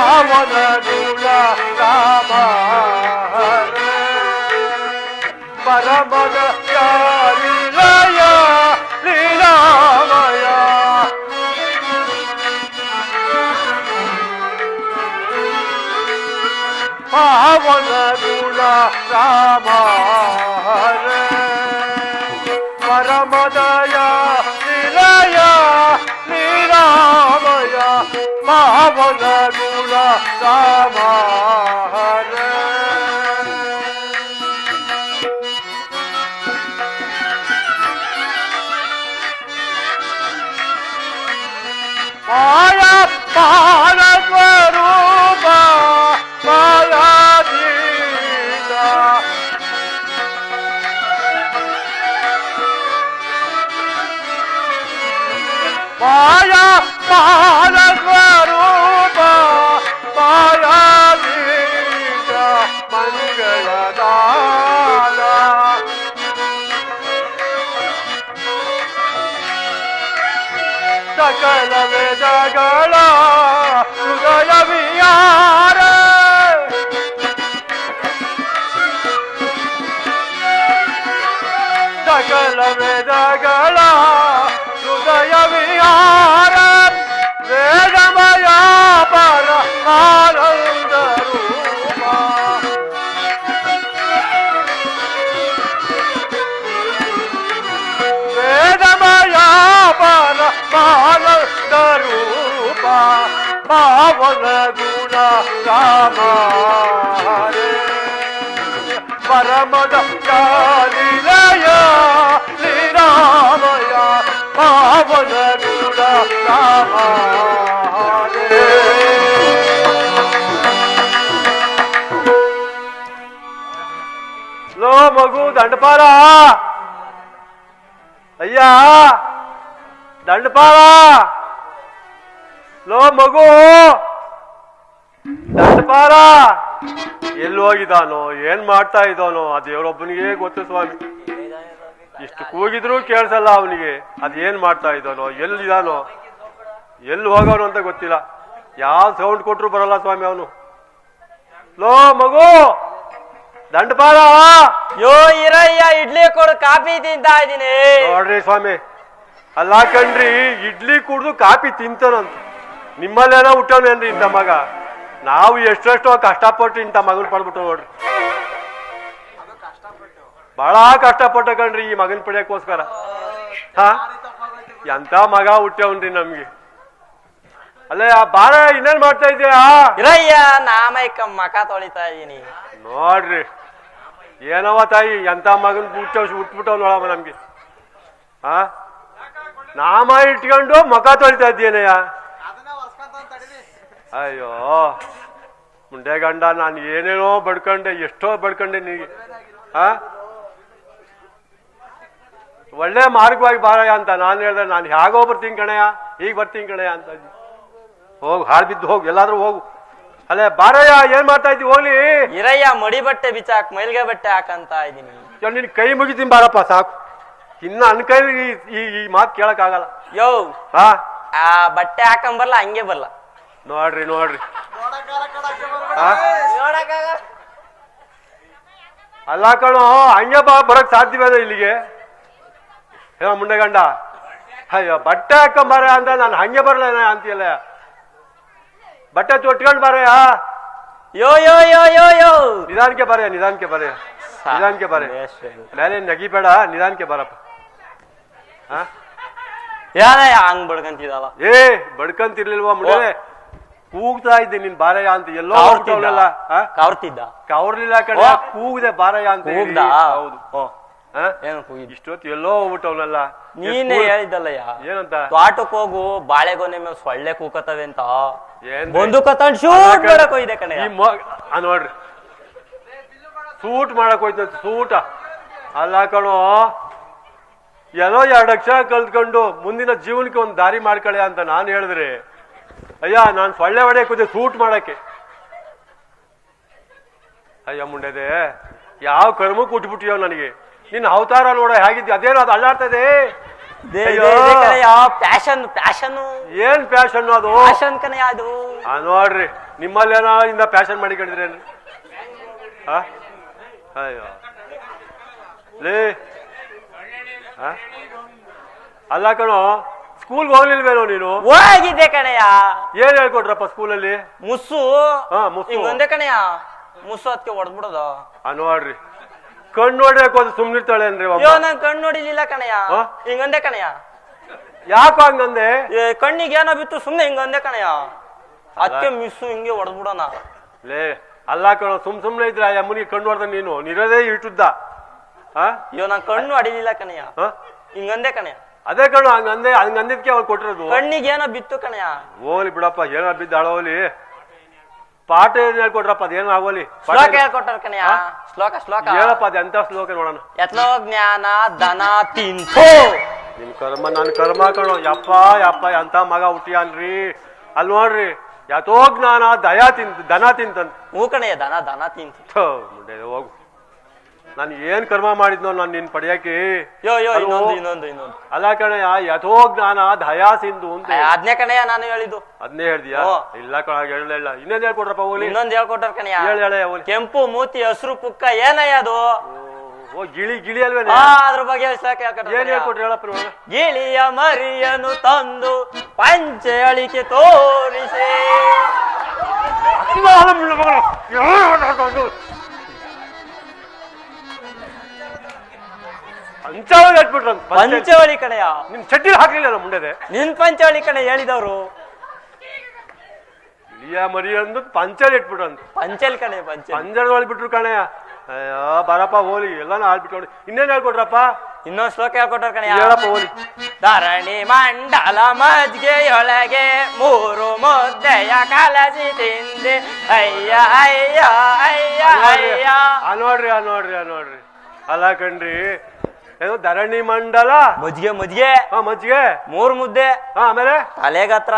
ಪಾವನ ಗುಣ ರಾಮ ಪರಮದ ಲೀಲಯ ಲೀಲಾಮಯ ಪಾವನ ಗುಣ ರಾಮ ಪರಮದಯ ಲೀಲಯ ಲೀಲಾಮಯ ಪಾವನ ಗುಣ ರಾಮ ಮಾಯಾ ಪಾಲ ಸ್ವರೂಪ ಮಾಯಾಧೀಶ ಮಾಯಾ ಪಾಲ ಸ್ವರೂಪ ಮಾಯಾಧೀಶ ಮಂಗಳದಾನ ಸಕಲ ವೇದಗಳ ಹೃದಯ ವಿಹಾರ ಸಕಲ ವೇದಗಳ ಹೃದಯ ವಿಹಾರ ವೇದಮಯ ಪರ ಆನಂದ ರೂಪ ವೇದಮಯ ಪರ ಆನಂದ ರೂಪ ಪಾವನ ಗುಣ ರಾಮ ಪರಮದ ಲೀಲಯ ಲೀಲಾಮಯ ಪಾವನ ಗುಣ ರಾಮ ಲೋ ಮಗು ದಂಡಪಾಲ ಅಯ್ಯ ದಂಡಪಾಲ ಲೋ ಮಗು ದಂಡಪಾಲ ಎಲ್ಲಿ ಹೋಗಿದ್ದಾನೋ ಏನ್ ಮಾಡ್ತಾ ಇದ್ದಾನೋ ಆ ದೇವರೊಬ್ಬನಿಗೆ ಗೊತ್ತು ಸ್ವಾಮಿ. ಇಷ್ಟು ಕೂಗಿದ್ರು ಕೇಳಿಸಲ್ಲ ಅವನಿಗೆ. ಅದೇನ್ ಮಾಡ್ತಾ ಇದ್ದಾನೋ ಎಲ್ಲಿದ್ದಾನೋ ಎಲ್ಲಿ ಹೋಗೋನು ಅಂತ ಗೊತ್ತಿಲ್ಲ. ಯಾವ ಸೌಂಡ್ ಕೊಟ್ರು ಬರಲ್ಲ ಸ್ವಾಮಿ ಅವನು. ಲೋ ಮಗು ದಂಡಪಾಲ ಯೋ ಇರಯ್ಯ ಇಡ್ಲಿ ಕೊಡು ಕಾಫಿ ತಿಂತಾ ಇದ್ದೀನಿ ನೋಡ್ರಿ ಸ್ವಾಮಿ. ಅಲ್ಲ ಕಣ್ರಿ ಇಡ್ಲಿ ಕುಡ್ದು ಕಾಫಿ ತಿಂತಾನಂತ. ನಿಮ್ಮಲ್ಲೇನೋ ಹುಟ್ಟವನೇನ್ರಿ ಇಂಥ ಮಗ. ನಾವು ಎಷ್ಟೆಷ್ಟೋ ಕಷ್ಟಪಟ್ಟು ಇಂಥ ಮಗನ್ ಪಡ್ಬಿಟ್ಟು ನೋಡ್ರಿ. ಬಹಳ ಕಷ್ಟಪಟ್ಟ ಕಣ್ರಿ ಈ ಮಗನ್ ಪಡೆಯಕ್ಕೋಸ್ಕರ. ಹಾ ಎಂತ ಮಗ ಹುಟ್ಟವನ್ರಿ ನಮ್ಗೆ. ಅಲ್ಲೇ ಬಾರ ಇನ್ನೇನ್ ಮಾಡ್ತಾ ಇದ್ದೀಯಾ? ಇರಯ್ಯ ನಾಮೈಕ ಮಕ ತೊಳಿತಾ ಇದೀನಿ ನೋಡ್ರಿ. ಏನವ ತಾಯಿ ಎಂತ ಮಗನ್ ಹುಟ್ಬಿಟ್ಟವ್ ನೋಡಮ್ಮ ನಮ್ಗೆ. ಹಾ ನಾಮ ಇಟ್ಕೊಂಡು ಮಕ ತೊಳಿತಾ ಇದ್ದೀನಯ್ಯ. ಅಯ್ಯೋ ಮುಂಡೆ ಗಂಡ, ನಾನು ಏನೇನೋ ಬಡ್ಕೊಂಡೆ, ಎಷ್ಟೋ ಬಡ್ಕೊಂಡೆ ನಿನಗೆ. ಹಾ ಒಳ್ಳೆ ಮಾರ್ಗವಾಗಿ ಬಾರಯ್ಯ ಅಂತ ನಾನು ಹೇಳ್ದೆ. ನಾನು ಹೇಗೋ ಬರ್ತೀನಿ ಕಣಯ್ಯ, ಈಗ ಬರ್ತೀನಿ ಕಣಯ್ಯ ಅಂತ. ಹೋಗು ಹಾಳು ಬಿದ್ದು ಹೋಗು, ಎಲ್ಲಾದ್ರೂ ಹೋಗು. ಅಲ್ಲೇ ಬಾರಯ್ಯ ಏನ್ ಮಾಡ್ತಾ ಇದ್ದೀವಿ ಹೋಗ್ಲಿ. ಇರಯ್ಯ ಮಡಿ ಬಟ್ಟೆ ಬಿಚ್ಚಾಕ್ ಮೈಲ್ಗೆ ಬಟ್ಟೆ ಹಾಕಂತ ಇದೀನಿ. ನಿನ್ ಕೈ ಮುಗಿತೀನಿ ಬಾರಪ್ಪ ಸಾಕು. ಇನ್ನ ಅನ್ ಕೈಲಿ ಈ ಮಾತು ಕೇಳಕ್ ಆಗಲ್ಲ. ಯೋ ಹಾ ಆ ಬಟ್ಟೆ ಹಾಕಂಬರ್ಲ ಹಂಗೆ ಬರ್ಲ. ನೋಡ್ರಿ ನೋಡ್ರಿ ಅಲ್ಲ ಕಣೋ, ಹಂಗೆ ಬರಕ್ ಸಾಧ್ಯವೇ ಇಲ್ಲಿಗೆ? ಹೇಳ ಮುಂಡೆ ಗಂಡ. ಅಯ್ಯೋ ಬಟ್ಟೆ ಹಾಕೊಂಬಾರ ಅಂತ ನಾನು ಹಂಗೆ ಬರಲ್ಲ ಅಂತೀಯಲ್ಲ. ಬಟ್ಟೆ ತೊಟ್ಕೊಂಡ್ ಬಾರಯ್ಯ. ಯೋ ಯೋ ಯೋ ಯೋ ಯೋ ನಿಧಾನಕ್ಕೆ ಬರಯ್ಯ, ನಿಧಾನಕ್ಕೆ ಬರಯ್ಯ, ನಿಧಾನಕ್ಕೆ ಬರಯ್ಯ. ಮೇಲೆ ನಗಿಬೇಡ, ನಿಧಾನಕ್ಕೆ ಬರಪ್ಪ. ಹಾ ಯಾರಯ್ಯ ಹಂಗ್ ಬಡ್ಕಂತಿದಲ್ಲ? ಏ ಬಡ್ಕಂತಿರ್ಲಿಲ್ವಾ ಮುಂಡೆ? ಕೂಗ್ತಾ ಇದ್ದೆ ನೀನ್ ಬಾರಯ್ಯ ಅಂತ. ಎಲ್ಲೋ ಹೋಗ್ತಾವಲ್ಲ. ಕವರ್ತಿದ್ದ? ಕವರ್ಲಿಲ್ಲ ಕಡೆ, ಕೂಗಿದೆ ಬಾರಯ್ಯ ಅಂತ. ಹೌದು. ಇಷ್ಟೊತ್ತು ಎಲ್ಲೋ ಹೋಗ್ಬಿಟ್ಟವನಲ್ಲ. ನೀನೇ ಹೇಳಿದ್ದಲ್ಲಯ್ಯ ಏನಂತ? ತೋಟಕ್ ಹೋಗು, ಬಾಳೆಗೊನೆ ಮೇಲೆ ಸೊಳ್ಳೆ ಕೂಕತ್ತವೆ ಅಂತ. ಬಂದು ಕತ್ತಂಡ್ ಶೂಟ್ ಮಾಡಕ್ ಹೋಯ್ದೆ ಕಣೆ. ನೋಡ್ರಿ ಸೂಟ್ ಮಾಡಕ್ ಹೋಯ್ತ. ಸೂಟ ಅಲ್ಲ ಕಣೋ, ಎಲ್ಲೋ 2 ಅಕ್ಷರ ಕಲ್ತ್ಕೊಂಡು ಮುಂದಿನ ಜೀವನಕ್ಕೆ ಒಂದು ದಾರಿ ಮಾಡ್ಕೊಳ್ಳಿ ಅಂತ ನಾನು ಹೇಳಿದ್ರೆ, ಅಯ್ಯ ನಾನು ಸೊಳ್ಳೆ ಹೊಡೆಯಕ್ ಹೋದೆ ಸೂಟ್ ಮಾಡಕ್ಕೆ. ಅಯ್ಯ ಮುಂಡೆದೆ, ಯಾವ ಕರ್ಮಕ್ಕೆ ಉಟ್ಬಿಟ್ಟಿಯೋ ನನಗೆ. ನಿನ್ನ ಅವತಾರ ನೋಡ ಹೇಗಿದ್ದಿ. ಅದೇನೋ ಅದು ಅಳ್ಳಾಡ್ತದೆ. ಕಣಯ್ಯ ಪ್ಯಾಶನ್ ಪ್ಯಾಶನ್ ಏನ್ ಪ್ಯಾಶನ್ ಅದು ಪ್ಯಾಶನ್ ಕಣಯ್ಯ ಅದು ನೋಡ್ರಿ ನಿಮ್ಮಲ್ಲಿ ಏನೋ ಇಂದ ಪ್ಯಾಶನ್ ಮಾಡಿಕೊಂಡಿದ್ರೇನು ಅಯ್ಯೋ ಲೇ ಅಲ್ಲ ಕಣೋ ಸ್ಕೂಲ್ಗೆ ಹೋಗ್ಲಿಲ್ವೇನೋ ನೀನು ಹೋಗಿದ್ದೆ ಕಣಯ್ಯ ಏನ್ ಹೇಳ್ಕೊಟ್ರಪ್ಪ ಸ್ಕೂಲಲ್ಲಿ ಮುಸ್ಸು ಮುಸ್ಸು ಹಿಂಗೊಂದೇ ಕಣಯ್ಯ ಮುಸ್ಸು ಅದಕ್ಕೆ ಹೊಡೆದ್ಬಿಡೋದು ನೋಡ್ರಿ ಕಣ್ಣು ನೋಡ್ಬೇಕು ಅದು ಸುಮ್ನಿರ್ತಾಳೆ ಅನ್ರಿ ಅಯ್ಯೋ ನಾನ್ ಕಣ್ಣು ನೋಡಿಲಿಲ್ಲ ಕಣಯ್ಯ ಹಿಂಗೊಂದೇ ಕಣಯ್ಯ ಯಾಕೋ ಹಂಗಂದೆ ಕಣ್ಣಿಗೆ ಏನೋ ಬಿತ್ತು ಸುಮ್ನೆ ಹಿಂಗೊಂದೇ ಕಣಯ್ಯ ಅದಕ್ಕೆ ಮಿಸ್ಸು ಹಿಂಗೆ ಹೊಡೆದ್ಬಿಡೋಣ ಲೇ ಅಲ್ಲ ಕಣೋ ಸುಮ್ನೆ ಇದ್ರ ಅಮ್ಮನಿಗೆ ಕಣ್ಣು ಹೊಡೆದ ನೀನು ನಿರೋದೇ ಇಟ್ಟುದ್ದ ಅಯ್ಯೋ ನಾನ್ ಕಣ್ಣು ಅಡಿಲಿಲ್ಲ ಕಣಯ್ಯ ಹಿಂಗಂದೇ ಕಣಯ್ಯ ಅದೇ ಕಣು ಹಂಗಂದಿದ್ಕೆ ಅವ್ರು ಕೊಟ್ಟಿರೋದು ಕಣ್ಣಿಗೆ ಏನೋ ಬಿತ್ತು ಕಣಯ್ಯ ಹೋಗ್ಲಿ ಬಿಡಪ್ಪ ಏನೋ ಬಿದ್ದ ಅಳೋಲಿ ಪಾಠ ಏನ್ ಹೇಳ್ಕೊಟ್ರಪ್ಪ ಅದೇನೋ ಆಗೋಲಿ ಶ್ಲೋಕ ಹೇಳ್ಕೊಟ್ರ ಕಣಯ್ಯ ಶ್ಲೋಕ ಶ್ಲೋಕ ಹೇಳಪ್ಪ ಅದ ಎಂತ ಶ್ಲೋಕ ನೋಡೋಣ ಎತ್ಲೋ ಜ್ಞಾನ ದನ ತಿಂತು ನಿಮ್ ಕರ್ಮ ನನ್ ಕರ್ಮ ಕಣೋ ಯಪ್ಪ ಯಪ್ಪ ಎಂತ ಮಗ ಹುಟ್ಟಿಯನ್ರಿ ಅಲ್ಲಿ ನೋಡ್ರಿ ಯಥೋ ಜ್ಞಾನ ದನ ತಿಂತಂತ ಹೂ ಕಣಯ್ಯ ದನ ದನ ತಿಂತು ಮುಂದೆ ಹೋಗು ನಾನು ಏನ್ ಕರ್ಮ ಮಾಡಿದ್ನೋ ನಾನು ನಿನ್ ಪಡೆಯಕ್ಕೆ ಯೋ ಯೋ ಇನ್ನೊಂದು ಅಲ್ಲ ಕಣಯ್ಯ ಯಥೋ ಜ್ಞಾನ ದಯಾ ಸಿಂಧು ಅಂತ ಅದ್ನೇ ಕಣಯ್ಯ ನಾನು ಹೇಳಿದ್ದು ಅದನ್ನೇ ಹೇಳ್ದಿಯಾ ಇಲ್ಲ ಕಣ ಹೇಳಲಿಲ್ಲ ಇನ್ನೊಂದ್ ಹೇಳ್ಕೊಟ್ರಪ್ಪ ಹೋಗ್ಲಿ ಇನ್ನೊಂದ್ ಹೇಳ್ಕೊಟ್ರ ಕಣಯ್ಯ ಹೇಳ ಕೆಂಪು ಮೂತಿ ಹಸಿರು ಪುಕ್ಕ ಏನಯ್ಯ ಅದು ಓ ಗಿಳಿ ಅಲ್ವೇ ಅದ್ರ ಬಗ್ಗೆ ಏನ್ ಹೇಳ್ಕೊಟ್ರಿ ಹೇಳಪ್ಪ ಗಿಳಿಯ ಮರಿಯನು ತಂದು ಪಂಚೆ ಅಳಿಕೆ ತೋರಿಸಿ ಪಂಚವಳಿ ಕಣೆಯ ನಿನ್ ಚಡ್ಡಿ ಹಾಕ್ಲಿಲ್ಲ ಮುಂದೆ ನಿನ್ ಪಂಚವಳಿ ಕಣೆ ಹೇಳಿದವರು ಗಿಳಿಯ ಮರಿ ಅಂದು ಪಂಚಲಿ ಇಟ್ಬಿಟ್ರಂತ ಪಂಚಲಿ ಕಣೆ ಪಂಜರದೊಳಗೆ ಬಿಟ್ರು ಕಣೆಯ ಅಯ್ಯೋ ಬರಪ್ಪ ಹೋಲಿ ಎಲ್ಲಾನು ಆಡ್ಬಿಟ್ಟು ಇನ್ನೇನ್ ಹೇಳ್ಕೊಟ್ರಪ್ಪ ಇನ್ನೊಂದ್ ಶ್ಲೋಕ ಹೇಳ್ಕೊಟ್ರ ಕಣೆ ಹೇಳಪ್ಪ ಹೋಲಿ ಧರಣಿ ಮಂಡಲ ಮಜ್ಗೆಯೊಳಗೆ ಮೂರು ಮುದ್ದೆಯ ಕಲಸಿ ತಿಂದೆ ಅಯ್ಯ ಅಯ್ಯ ಅಯ್ಯ ಅಯ್ಯ ನೋಡ್ರಿ ಅಲ್ಲ ಕಣ್ರಿ ಏನು ಧರಣಿ ಮಂಡಲ ಮಜ್ಗೆ ಮಜ್ಜಿಗೆ ಮೂರ್ ಮುದ್ದೆ ಆಮೇಲೆ ತಲೆಗತ್ರ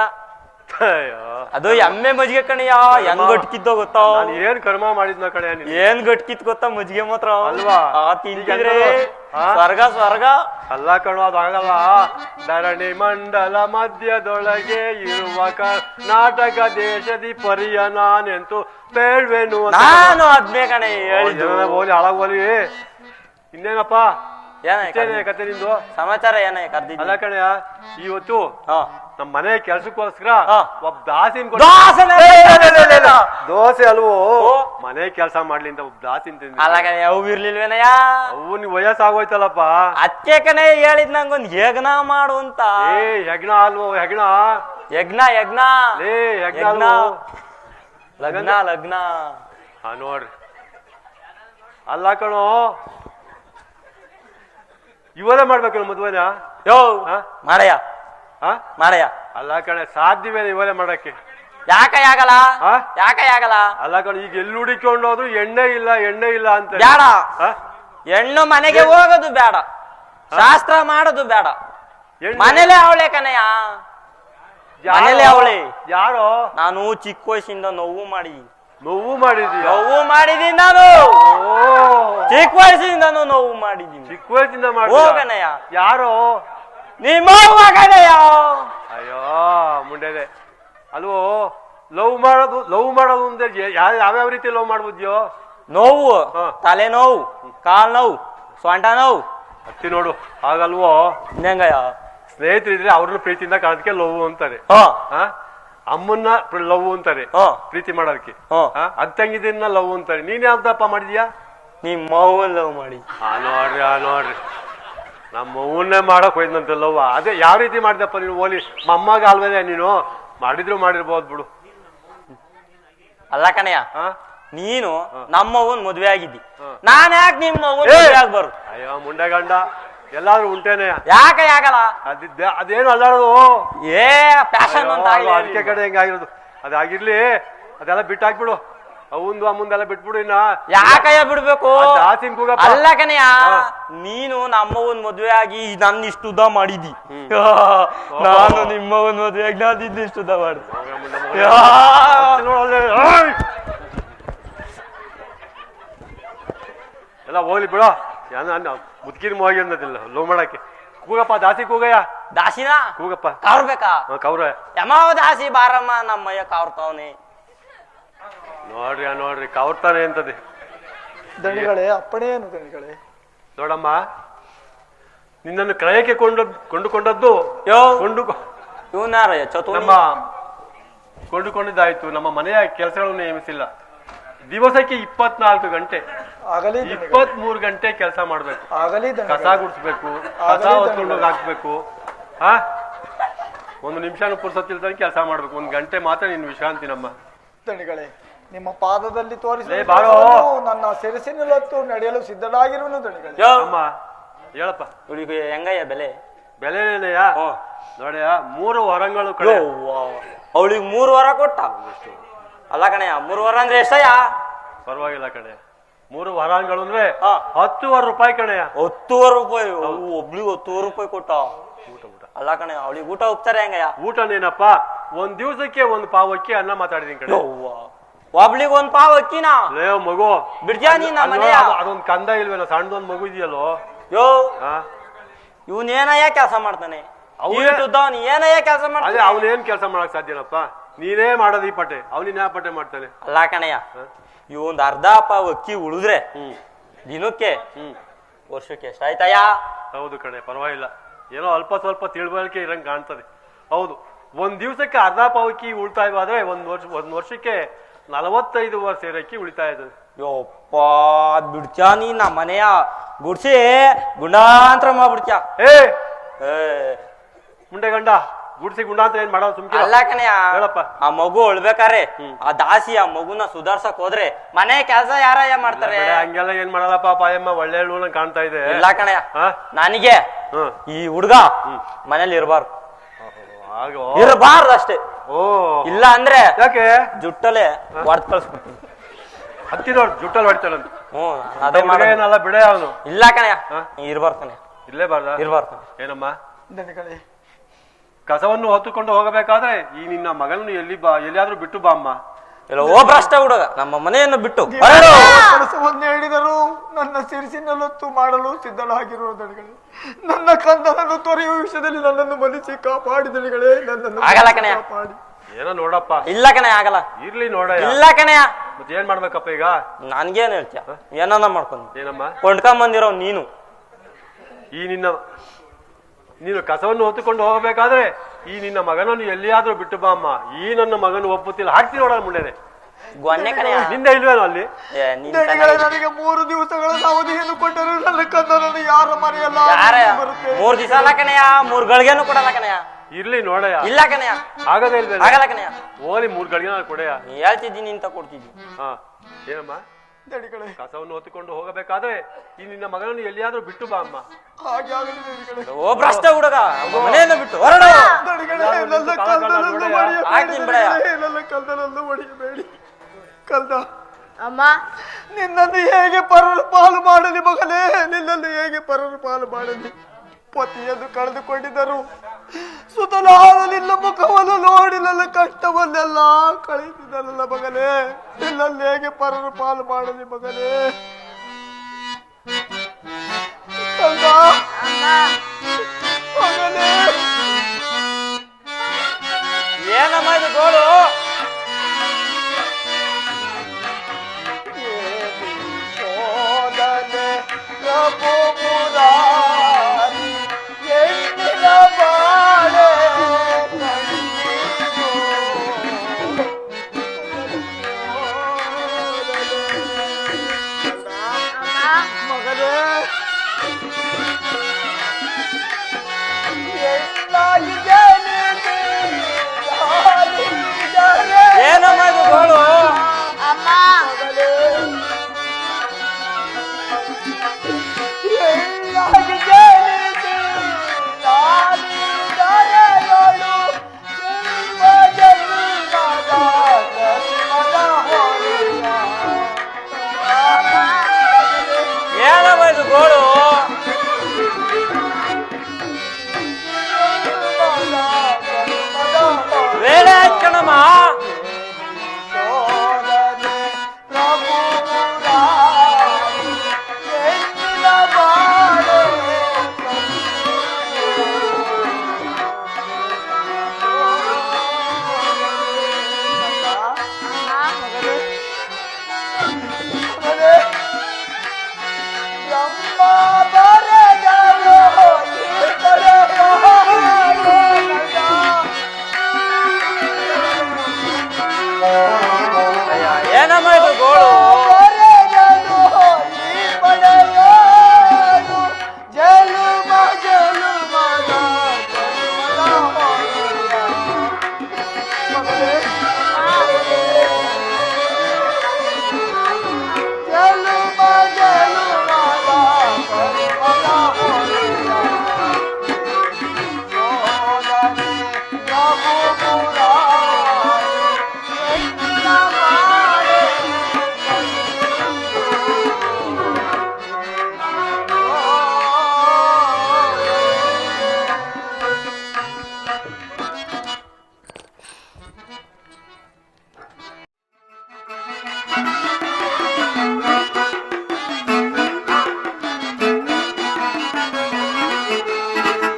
ಅದು ಎಮ್ಮೆ ಮಜ್ಜಿಗೆ ಕಣಯ್ಯ ಹೆಂಗ್ ಗಟ್ಕಿತ್ತೋ ಗೊತ್ತಾ ಏನ್ ಕರ್ಮ ಮಾಡಿದ್ನ ಕಣೆ ಏನ್ ಗಟ್ಕಿತ್ ಗೊತ್ತಾ ಮಜ್ಜಿಗೆ ಮಾತ್ರ ಅಲ್ವಾ ತಿಂತಿದ್ರೆ ಸ್ವರ್ಗ ಅಲ್ಲ ಕಣೋ ಅದು ಆಗಲ್ಲ ಧರಣಿ ಮಂಡಲ ಮಧ್ಯದೊಳಗೆ ಇರುವ ಕರ್ನಾಟಕ ದೇಶದಿ ಪರಿಯ ನಾನೆಂತೂ ಬೇಡ್ವೇನು ನಾನು ಅದ್ನೇ ಕಣೆ ಹೋಲಿ ಹಾಳಾಗೋಲಿ ಇನ್ನೇನಪ್ಪ ಕತೆ ನಿಂದು ಸಮಾಚಾರ ಏನ ಕರ್ದಿದ್ದ ಅಲ್ಲ ಕಣಯ್ಯ ಇವತ್ತು ನಮ್ ಮನೆ ಕೆಲ್ಸಕ್ಕೋಸ್ಕರ ಒಬ್ಬ ದೋಸೆ ಅಲ್ವೋ ಮನೆ ಕೆಲ್ಸ ಮಾಡ್ಲಿ ಅಂತ ಒಬ್ಬ ದಾಸಿನ್ ತಿಂದ ಅಲ್ಲ ಕಣೆ ಅವು ಇರ್ಲಿಲ್ವೇನಯ್ಯ ಅವು ವಯಸ್ಸಾಗೋಯ್ತಲ್ಲಪ್ಪ ಅದಕ್ಕೆ ಕಣೆ ಹೇಳಿದ್ ನಂಗೊಂದ್ ಯಜ್ಞ ಮಾಡು ಅಂತ ಯಜ್ಞ ಅಲ್ವೋ ಯಜ್ಞ ಲಗ್ನ ನೋಡ್ರಿ ಅಲ್ಲ ಕಣೋ ಇವರೇ ಮಾಡ್ಬೇಕಲ್ಲ ಮದುವೆನ ಯೋ ಮಾಡಯ್ಯ ಅಲ್ಲ ಕಣೆ ಸಾಧ್ಯವೇ ಇವರೇ ಮಾಡಕ್ಕೆ ಯಾಕೆ ಆಗಲ್ಲ ಅಲ್ಲ ಕಣ ಈಗ ಎಲ್ಲಿ ಹುಡಿಕೊಂಡೋದು ಎಣ್ಣೆ ಇಲ್ಲ ಅಂತ ಬೇಡ ಹೆಣ್ಣು ಮನೆಗೆ ಹೋಗೋದು ಬೇಡ ಶಾಸ್ತ್ರ ಮಾಡೋದು ಬೇಡ ಮನೇಲೆ ಅವಳೆ ಕಣಯ್ಯ ಮನೇಲೆ ಅವಳೆ ಯಾರೋ ನಾನು ಚಿಕ್ಕ ವಯಸ್ಸಿಂದ ನೋವು ಮಾಡಿದೀನಿ ನಾನು ಚಿಕ್ಕ ವಯಸ್ಸಿಂದ ನೋವು ಮಾಡಿದೀನಿ ಚಿಕ್ಕ ವಯಸ್ಸಿಂದ ಹೋಗಣಯ್ಯ ಯಾರೋ ನಿಮ್ಮ ಕಣಯ್ಯ ಅಯ್ಯೋ ಮುಂಡೆದೆ ಅಲ್ವೋ ಲವ್ ಮಾಡೋದು ಅಂದ್ರೆ ಯಾವ್ಯಾವ ರೀತಿ ಲವ್ ಮಾಡ್ಬೋದ್ಯೋ ನೋವು ತಲೆ ನೋವು ಕಾಲ್ ನೋವು ಸೊಂಟ ನೋವು ಹತ್ತಿ ನೋಡು ಹಾಗಲ್ವೋ ಹೆಂಗಯ್ಯ ಸ್ನೇಹಿತರಿದ್ರೆ ಅವ್ರನ್ನ ಪ್ರೀತಿಯಿಂದ ಕಾಣೋದಕ್ಕೆ ಲವ್ ಅಂತಾರೆ ಅಮ್ಮನ್ನ ಲವ್ ಅಂತಾರೆ ಪ್ರೀತಿ ಮಾಡೋದಕ್ಕೆ ಅತ್ತಂಗಿದನ್ನ ಲವ್ ಅಂತಾರೆ ನೀನ್ ಯಾವ್ದಪ್ಪ ಮಾಡಿದ್ಯಾ ನಿಮ್ ಮೌನ್ ಲವ್ ಮಾಡಿ ನೋಡ್ರಿ ನಮ್ಮ ಮೌನ್ನೇ ಮಾಡಕ್ ಹೋಯ್ದಂತೆ ಲವ್ ಅದೇ ಯಾವ ರೀತಿ ಮಾಡಿದಪ್ಪ ನೀನು ಓಲಿ ಮಮ್ಮಗೆ ಅಲ್ವೇ ನೀನು ಮಾಡಿರ್ಬೋದು ಬಿಡು ಅಲ್ಲ ಕಣಯ್ಯ ನೀನು ನಮ್ಮವನ್ ಮದ್ವೆ ಆಗಿದ್ದಿ ನಾನ್ ಯಾಕೆ ನಿಮ್ಮ ಮದ್ವೆ ಆಗ್ಬಾರ್ದು ಅಯ್ಯೋ ಮುಂಡೆ ಗಂಡ ಎಲ್ಲಾದ್ರೂ ಉಂಟೇನೆ ಯಾಕೆ ಆಗಲ್ಲ ಅದೇನು ಅಲ್ಲಾಡೋದು ಪ್ಯಾಷನ್ ಅಂತ ಅದಕ್ಕೆ ಕಡೆ ಹೆಂಗಾಗಿರೋದು ಅದಾಗಿರ್ಲಿ ಅದೆಲ್ಲ ಬಿಟ್ಟಾಕ್ಬಿಡು ಅವಂದು ಅಮ್ಮಂದೆಲ್ಲ ಬಿಟ್ಬಿಡು ಇನ್ನ ಯಾಕಯ್ಯ ಬಿಡ್ಬೇಕು ಅಲ್ಲ ಕಣಯ್ಯ ನೀನು ನಮ್ಮವನ್ ಮದ್ವೆ ಆಗಿ ನನ್ನ ಇಷ್ಟು ಉದ್ದ ಮಾಡಿದಿ ನಾನು ನಿಮ್ಮವನ್ ಮದ್ವೆ ಆಗಿ ನಾನು ಇಷ್ಟು ಉದ್ದ ಮಾಡಿದೆ ಎಲ್ಲ ಹೋಗ್ಲಿ ಬಿಡೋ ಮುದ್ಕಿನ ಹೋಗಿ ಅನ್ನೋದಿಲ್ಲ ಲವ್ ಮಾಡಕ್ಕೆ ಕೂಗಪ್ಪ ದಾಸಿ ಕೂಗಯ್ಯ. ದಾಸಿನ ಕೂಗಪ್ಪ. ಕಾವ್ರಬೇಕಾ? ಕೌರ ಯಮಾವ ದಾಸಿ ಬಾರಮ್ಮ ನಮ್ಮಯ್ಯ ಕಾವ್ರತಾವನೆ. ನೋಡ್ರಿ ಕವರ್ತಾನೆ ಅಂತದೆ. ದಣಿಗಳೇ ಅಪ್ಪಣೆ ಏನು ದಣಿಗಳೇ? ನೋಡಮ್ಮ, ನಿನ್ನನ್ನು ಕ್ರಯಕ್ಕೆ ಕೊಂಡುಕೊಂಡದ್ದು ಇವನಾರಯ್ಯ ನಮ್ಮ ಕೊಂಡುಕೊಂಡಿದ್ದಾಯ್ತು. ನಮ್ಮ ಮನೆಯ ಕೆಲಸಗಳನ್ನು ನೇಮಿಸಿಲ್ಲ. ದಿವಸಕ್ಕೆ 24 ಗಂಟೆ, 23 ಗಂಟೆ ಕೆಲಸ ಮಾಡ್ಬೇಕು. ಕಸ ಗುಡಿಸ್ಬೇಕು, ಕಸ ಹೊತ್ಕೊಂಡೋಗಿ ಹಾಕ್ಬೇಕು. ಒಂದು ನಿಮಿಷನೂ ಪುರ್ಸತ್ತಿಲ್ದಂಗೆ ಕೆಲಸ ಮಾಡ್ಬೇಕು. 1 ಗಂಟೆ ಮಾತ್ರ ನಿನ್ನ ವಿಶ್ರಾಂತಿ. ನಮ್ಮ ದಣಿಗಳೇ ನಿಮ್ಮ ಪಾದದಲ್ಲಿ ತೋರಿಸಿ ನನ್ನ ಸೆರಸಿನಲ್ಲತ್ತು ನಡೆಯಲು ಸಿದ್ಧನಾಗಿರುವನು ದಣಿಗಳೇ. ಅಮ್ಮ ಹೇಳಪ್ಪ, ಹೆಂಗಯ್ಯ ಬೆಲೆನೇನೆಯಾ? ನೋಡ್ಯಾ 3 ವರಗಳು ಕಡೆ. ಅವಳಿಗೆ 3 ವರ ಕೊಟ್ಟ. ಅಲ್ಲ ಕಣಯ್ಯ, 3 ವರ ಅಂದ್ರೆ ಎಷ್ಟಯ್ಯ? ಪರವಾಗಿಲ್ಲ ಕಣಯ್ಯ, 3 ವರಾಂಗಳು ಅಂದ್ರೆ 10,000 ರೂಪಾಯಿ ಕಣಯ್ಯ. 10,000 ರೂಪಾಯಿ? ಒಬ್ಳಿಗೆ 10,000 ರೂಪಾಯಿ ಕೊಟ್ಟ. ಅಲ್ಲ ಕಣಯ್ಯ, ಅವಳಿಗೆ ಊಟ ಹೋಗ್ತಾರೆ ಹೆಂಗಯ್ಯ? ಊಟನೇನಪ್ಪ, 1 ದಿವಸಕ್ಕೆ 1 ಪಾವ್ ಅಕ್ಕಿ ಅನ್ನ ಮಾತಾಡಿದೀನಿ ಕಣೆ. ಒಬ್ಳಿಗೆ 1 ಪಾವ್ ಅಕ್ಕಿನ? ಮಗು ಬಿಡ್ಜಾ ನೀನ್ ಮನೆ? ಅದೊಂದ್ ಕಂದ ಇಲ್ವೇನೋ, ಸಣ್ಣದೊಂದ್ ಮಗು ಇದೆಯಲ್ಲೋ. ಇವನೇನಯ್ಯ ಕೆಲಸ ಮಾಡ್ತಾನೆ? ಏನಯ್ಯ ಕೆಲಸ ಮಾಡ್ತಾನೆ? ಅವನೇನ್ ಕೆಲಸ ಮಾಡಕ್ ಸಾಧ್ಯನಪ್ಪ? ನೀನೇ ಮಾಡೋದು ಈ ಪಟ್ಟೆ, ಅವನಿನ ಪಟ್ಟೆ ಮಾಡ್ತಾನೆ. ಅಲ್ಲ ಕಣಯ್ಯ, ಇವೊಂದ್ ಅರ್ಧ ಪಾವ್ ಅಕ್ಕಿ ಉಳಿದ್ರೆ ದಿನಕ್ಕೆ ವರ್ಷಕ್ಕೆ ಎಷ್ಟಾಯ್ತಯ್ಯ? ಹೌದು ಕಣೆ, ಪರವಾಗಿಲ್ಲ. ಏನೋ ಅಲ್ಪ ಸ್ವಲ್ಪ ತಿಳುವಳಿಕೆ ಇರಂಗ್ ಕಾಣ್ತದೆ. ಹೌದು, 1 ದಿವಸಕ್ಕೆ ಅರ್ಧ ಪಾವ್ ಅಕ್ಕಿ ಉಳಿತಾಯವಾದ್ರೆ 1 ವರ್ಷಕ್ಕೆ 45 ಸೇರಕ್ಕಿ ಉಳಿತಾಯ ಇರ್ತದೆ. ಯಪ್ಪ ಬಿಡ್ತ್ಯಾ ನೀ ನಮ್ಮ ಮನೆಯ ಗುಡ್ಸಿ ಗುಂಡಾಂತರ ಮಾಡ್ಬಿಡ್ತ್ಯಾ? ಮುಂಡೆ ಗಂಡ ಗುಡ್ಸಿ ಗುಂಡಾಂತರ ಏನ್ ಮಾಡೋದು? ಸುಮ್ಕೆ ಅಲ್ಲ ಕಣಯ್ಯ, ಹೇಳಪ್ಪ. ಆ ಮಗು ಉಳ್ಬೇಕಾರೆ ಆ ದಾಸಿ ಆ ಮಗುನ ಸುಧಾರ್ಸಕ್ ಹೋದ್ರೆ ಮನೆ ಕೆಲಸ ಯಾರಯ್ಯ ಮಾಡ್ತಾರೆ? ಹಂಗೆಲ್ಲ ಏನ್ ಮಾಡಲ್ಲಪ್ಪ, ಪಾಯಮ್ಮ ಒಳ್ಳೆ ನಂಗೆ ಕಾಣ್ತಾ ಇದೆ. ಇಲ್ಲ ಕಣಯ್ಯ, ನನಗೆ ಈ ಹುಡ್ಗ ಮನೇಲಿ ಇರಬಾರ್ದು. ಅಷ್ಟೇ. ಇಲ್ಲ ಅಂದ್ರೆ ಯಾಕೆ ಜುಟ್ಟಲೆ ಹೊಡೆದ್ ಕಳ್ಸ್ಬಿಡ್ತೀನಿ. ಹತ್ತಿರೋರು ಜುಟ್ಟಲ್ಲಿ ಹೊಡಿತಾನಂತ. ಅದೇ ಏನಲ್ಲ ಬಿಡೆ ಅವನು. ಇಲ್ಲ ಕಣಯ್ಯ, ಇರ್ಬಾರ್ದು ಕಣಯ್ಯ. ಇಲ್ಲೇ ಬಾರ್ದ? ಇರ್ಬಾರ್ದು. ಏನಮ್ಮ, ಕಸವನ್ನು ಹೊತ್ತುಕೊಂಡು ಹೋಗಬೇಕಾದ್ರೆ ಈ ನಿನ್ನ ಮಗನನ್ನು ಎಲ್ಲಿಯಾದ್ರೂ ಬಿಟ್ಟು ಬಾ ಅಮ್ಮ. ಭ್ರಷ್ಟ ಹುಡುಗ ನಮ್ಮ ಮನೆಯನ್ನು ಬಿಟ್ಟು ಕೆಲಸವನ್ನು ಹೇಳಿದರು ನನ್ನ ಸಿರಿಸಿನಲ್ಲೊತ್ತು ಮಾಡಲು ಸಿದ್ಧನಾಗಿರುವ ದಣಿಗಳೇ. ನನ್ನ ಕಂದನನ್ನು ತೊರೆಯುವ ವಿಷಯದಲ್ಲಿ ನನ್ನನ್ನು ಮನಸ್ಸಿ ಕಾಪಾಡಿ ದಣಿಗಳೇ. ನನ್ನನ್ನು ಆಗಲ್ಲ ಕಣಯ್ಯ. ಏನೋ ನೋಡಪ್ಪ. ಇಲ್ಲ ಕಣಯ್ಯ, ಆಗಲ್ಲ. ಇರ್ಲಿ ನೋಡ. ಇಲ್ಲ ಕಣಯ್ಯ. ಮತ್ತೆ ಏನ್ ಮಾಡ್ಬೇಕಪ್ಪ ಈಗ? ನನ್ಗೇನ್ ಹೇಳ್ತೀಯ? ಏನನ್ನ ಮಾಡ್ಕೊಂಡು ಏನಮ್ಮ ಕೊಂಡ್ಕೊಂಬಂದಿರೋ ನೀನು ನೀನು ಕಸವನ್ನು ಹೊತ್ತುಕೊಂಡು ಹೋಗಬೇಕಾದ್ರೆ ಈ ನಿನ್ನ ಮಗನನ್ನು ಎಲ್ಲಿಯಾದ್ರೂ ಬಿಟ್ಟು ಬಾ ಅಮ್ಮ. ಈ ನನ್ನ ಮಗನು ಒಪ್ಪುತ್ತಿಲ್ಲ, ಹಾಕ್ತೀನಿ ನೋಡ ಮುಂಡೆನೆ. ನಿಂದೆ ಇಲ್ವೇನೋ ಅಲ್ಲಿ? ನನಗೆ 3 ದಿವಸಗಳ ಅವಧಿಯನ್ನು ಕೊಟ್ಟರು ನನ್ನ ಕಂದನನ್ನು ಯಾರ ಮರೆಯಲ್ಲ. 3 ದಿವಸ ಅಲ್ಲ ಕಣಯ್ಯ, 3 ಗಳಿಗೆನೂ ಕೊಡಲ್ಲ ಕಣಯ್ಯ. ಇರ್ಲಿ ನೋಡಯ್ಯ. ಇಲ್ಲ ಕಣಯ್ಯ, ಆಗದೇ ಇಲ್ವೇ? ಆಗಲ್ಲ ಕಣಯ್ಯ. ಓಲಿ 3 ಗಳಿಗೆ ಕೊಡೆಯ. ಹೇಳ್ತಿದ್ದೀನಿ ಅಂತ ಕೊಡ್ತಿದ್ದೀನಿ. ಏನಮ್ಮ, ಕಸವನ್ನು ಹೊತ್ತುಕೊಂಡು ಹೋಗಬೇಕಾದ್ರೆ ಈ ನಿನ್ನ ಮಗನನ್ನು ಎಲ್ಲಿಯಾದ್ರೂ ಬಿಟ್ಟು ಬಾ ಅಮ್ಮ. ಭ್ರಷ್ಟ ಹುಡುಗ ಮನೆಯನ್ನು ಬಿಟ್ಟು ಹೊರಡು. ಕಲ್ದ ಅಮ್ಮ, ನಿನ್ನನ್ನು ಹೇಗೆ ಪರರ ಪಾಲು ಮಾಡಲಿ ಮಗನೇ? ನಿನ್ನನ್ನು ಹೇಗೆ ಪರರ ಪಾಲು ಮಾಡಲಿ? ಪತಿಯನ್ನು ಕಳೆದುಕೊಂಡಿದ್ದರು ಸುತಲಾದ ನಿನ್ನ ಮುಖವನ್ನು ನೋಡಿ ನನ್ನ ಕಷ್ಟವನ್ನೆಲ್ಲ ಕಳೆದಿದ್ದಲ್ಲ ಮಗನೇ. ನಿನ್ನಲ್ಲಿ ಹೇಗೆ ಪರರ ಪಾಲು ಮಾಡಲಿ ಮಗನೇ? ಮಗನೇ, ಏನಮ್ಮ ಇದು ಗೋಳು? ಪ್ರಭು ಮುರಾರಿ ಎಣ್ಣಿನ ಬಾಳೆ ಮಗನೇ, ಏನಮ್ಮ ಇದು ಗೋಳು? ಅಮ್ಮ ಏನಮ್ಮ ಇದು ಗೋಳು? ವೇಳೆ ಆಯ್ತು ಕಣಮ್ಮ.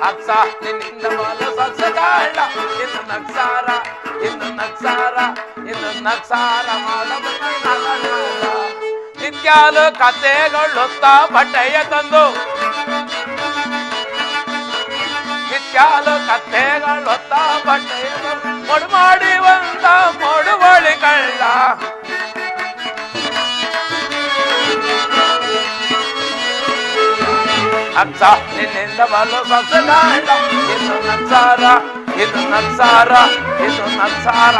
ಅಕ್ಸ ನಿನ್ನಿಂದ ಬಾಲು ಸೊಗಸಗಾಳ ಇನ್ನು ನಕ್ಸಾರ ಇನ್ನು ನಕ್ಸಾರ ಇನ್ನು ನಕ್ಸಾರ ಮಾಡಬಲ್ಲ ನಿತ್ಯಾಲು ಕಥೆಗಳೊತ್ತ ಬಟ್ಟೆಯ ತಂದು ನಿತ್ಯಾಲು ಕಥೆಗಳೊತ್ತ ಬಟ್ಟೆಯ ಮೊಡು ಮಾಡಿ ಒಂದ ಮೊಡುವಳಿ ಕಳ್ಳ ಅಕ್ಸ ನಿನ್ನಿಂದ ಬಲು ಸೊಗಸಗಾಳ ಇನ್ನು ನಕ್ಸಾರ ಇನ್ನು ನಕ್ಸಾರ ಇನ್ನು ನಕ್ಸಾರ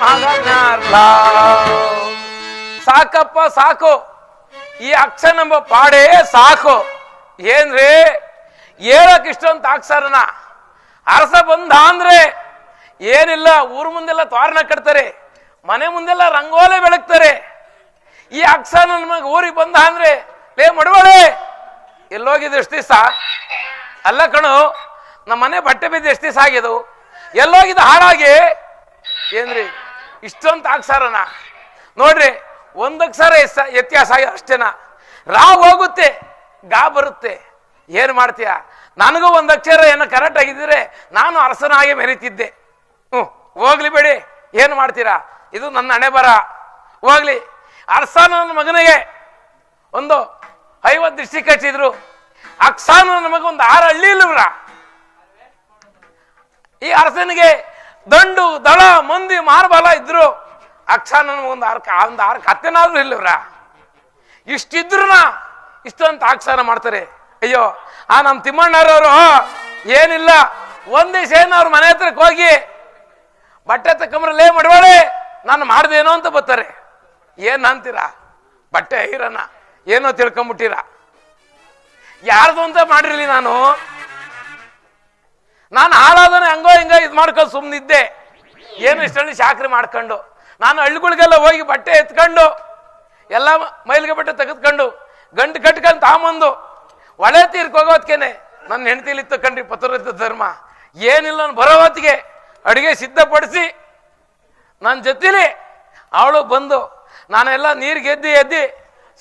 ಮಾಡಬಲ್ಲ ಸಾಕಪ್ಪ ಸಾಕು ಈ ಅಕ್ಷನಂಬ ಪಾಡೇ ಸಾಕು ಏನ್ರಿ ಹೇಳಕ್ ಇಷ್ಟೊಂದು ಅಕ್ಷರನ ಅರಸ ಬಂದ ಅಂದ್ರೆ ಏನಿಲ್ಲ ಊರ್ ಮುಂದೆಲ್ಲ ತೋರಣ ಕಟ್ತಾರೆ ಮನೆ ಮುಂದೆಲ್ಲ ರಂಗೋಲೆ ಬೆಳಗ್ತಾರೆ ಈ ಅಕ್ಷರ ನಮಗೆ ಊರಿಗೆ ಬಂದ ಅಂದ್ರೆ ಲೇ ಮಡುವಳೆ ಎಲ್ಲೋಗಿದ್ದು ಎಷ್ಟು ದಿವಸ ಅಲ್ಲ ಕಣು ನಮ್ಮ ಮನೆ ಬಟ್ಟೆ ಬಿದ್ದು ಎಷ್ಟು ದಿವಸ ಆಗಿದ್ದು ಎಲ್ಲೋಗಿದ್ದು ಹಾಳಾಗಿ ಏನ್ರಿ ಇಷ್ಟೊಂದು ಅಕ್ಷರನ ನೋಡ್ರಿ ಒಂದಕ್ಷರ ವ್ಯತ್ಯಾಸ ಅಷ್ಟೇನ ರಾ ಹೋಗುತ್ತೆ ಗಾ ಬರುತ್ತೆ ಏನ್ ಮಾಡ್ತೀಯ ನನಗೂ ಒಂದಕ್ಷರ ಏನೋ ಕರೆಕ್ಟ್ ಆಗಿದ್ರೆ ನಾನು ಅರಸನಾಗಿ ಮೆರೀತಿದ್ದೆ ಹೋಗ್ಲಿ ಬೇಡಿ ಏನ್ ಮಾಡ್ತೀರಾ ಇದು ನನ್ನ ಹಣೆ ಬರ ಹೋಗ್ಲಿ ಅರಸ ನನ್ನ ಮಗನಿಗೆ ಒಂದು 50 ದಿಷ್ಟಿ ಕಟ್ಟಿದ್ರು ಅಕ್ಸಾನು ನಮಗೊಂದು 6 ಹಳ್ಳಿ ಇಲ್ಲವ್ರ ಈ ಅರಸನಿಗೆ ದಂಡು ದಳ ಮಂದಿ ಮಾರ್ಬಲ ಇದ್ರು ಅಕ್ಸಾನ ನಮಗೊಂದು 6 ಕತ್ತೆನಾದ್ರೂ ಇಲ್ಲವ್ರ ಇಷ್ಟಿದ್ರು ಇಷ್ಟೊಂತ ಅಕ್ಸಾನ ಮಾಡ್ತಾರೆ ಅಯ್ಯೋ ಆ ನಮ್ ತಿಮ್ಮಣ್ಣರವರು ಏನಿಲ್ಲ ಒಂದ್ ದಿವಸ ಅವ್ರ ಮನೆ ಹತ್ರಕ್ಕೆ ಹೋಗಿ ಬಟ್ಟೆ ತಕೊಂಬ್ರಲ್ಲೇ ಮಡವಾಳೆ ನಾನು ಮಾಡ್ದೇನೋ ಅಂತ ಬರ್ತಾರೆ ಏನ್ ಅಂತೀರಾ ಬಟ್ಟೆ ಐರನ್ನ ಏನೋ ತಿಳ್ಕೊಂಬಿಟ್ಟಿರ ಯಾರ್ದು ಅಂತ ಮಾಡಿರ್ಲಿ ನಾನು ಹಾಳಾದನೆ ಹಂಗೋ ಹಿಂಗೋ ಇದ್ ಮಾಡ್ಕೊಂಡು ಸುಮ್ನಿದ್ದೆ ಏನು ಇಷ್ಟಲ್ಲಿ ಶಾಕ್ರಿ ಮಾಡ್ಕೊಂಡು ನಾನು ಹಳ್ಳಿಗಳಿಗೆಲ್ಲ ಹೋಗಿ ಬಟ್ಟೆ ಎತ್ಕೊಂಡು ಎಲ್ಲ ಮೈಲಿಗೆ ಬಟ್ಟೆ ತೆಗೆದ್ಕೊಂಡು ಗಂಟು ಕಟ್ಕೊಂಡು ತಾಂಬಂದು ಒಳೆ ತೀರ್ಕೋಗೋದ್ಕೇನೆ ನನ್ನ ಹೆಂಡತಿಲಿ ತಕೊಂಡ್ರಿ ಪತ್ರದ ಧರ್ಮ ಏನಿಲ್ಲ ನಾನು ಬರೋ ಹೊತ್ತಿಗೆ ಅಡುಗೆ ಸಿದ್ಧಪಡಿಸಿ ನನ್ನ ಜೊತೆಲಿ ಅವಳು ಬಂದು ನಾನೆಲ್ಲ ನೀರಿಗೆ ಎದ್ದಿ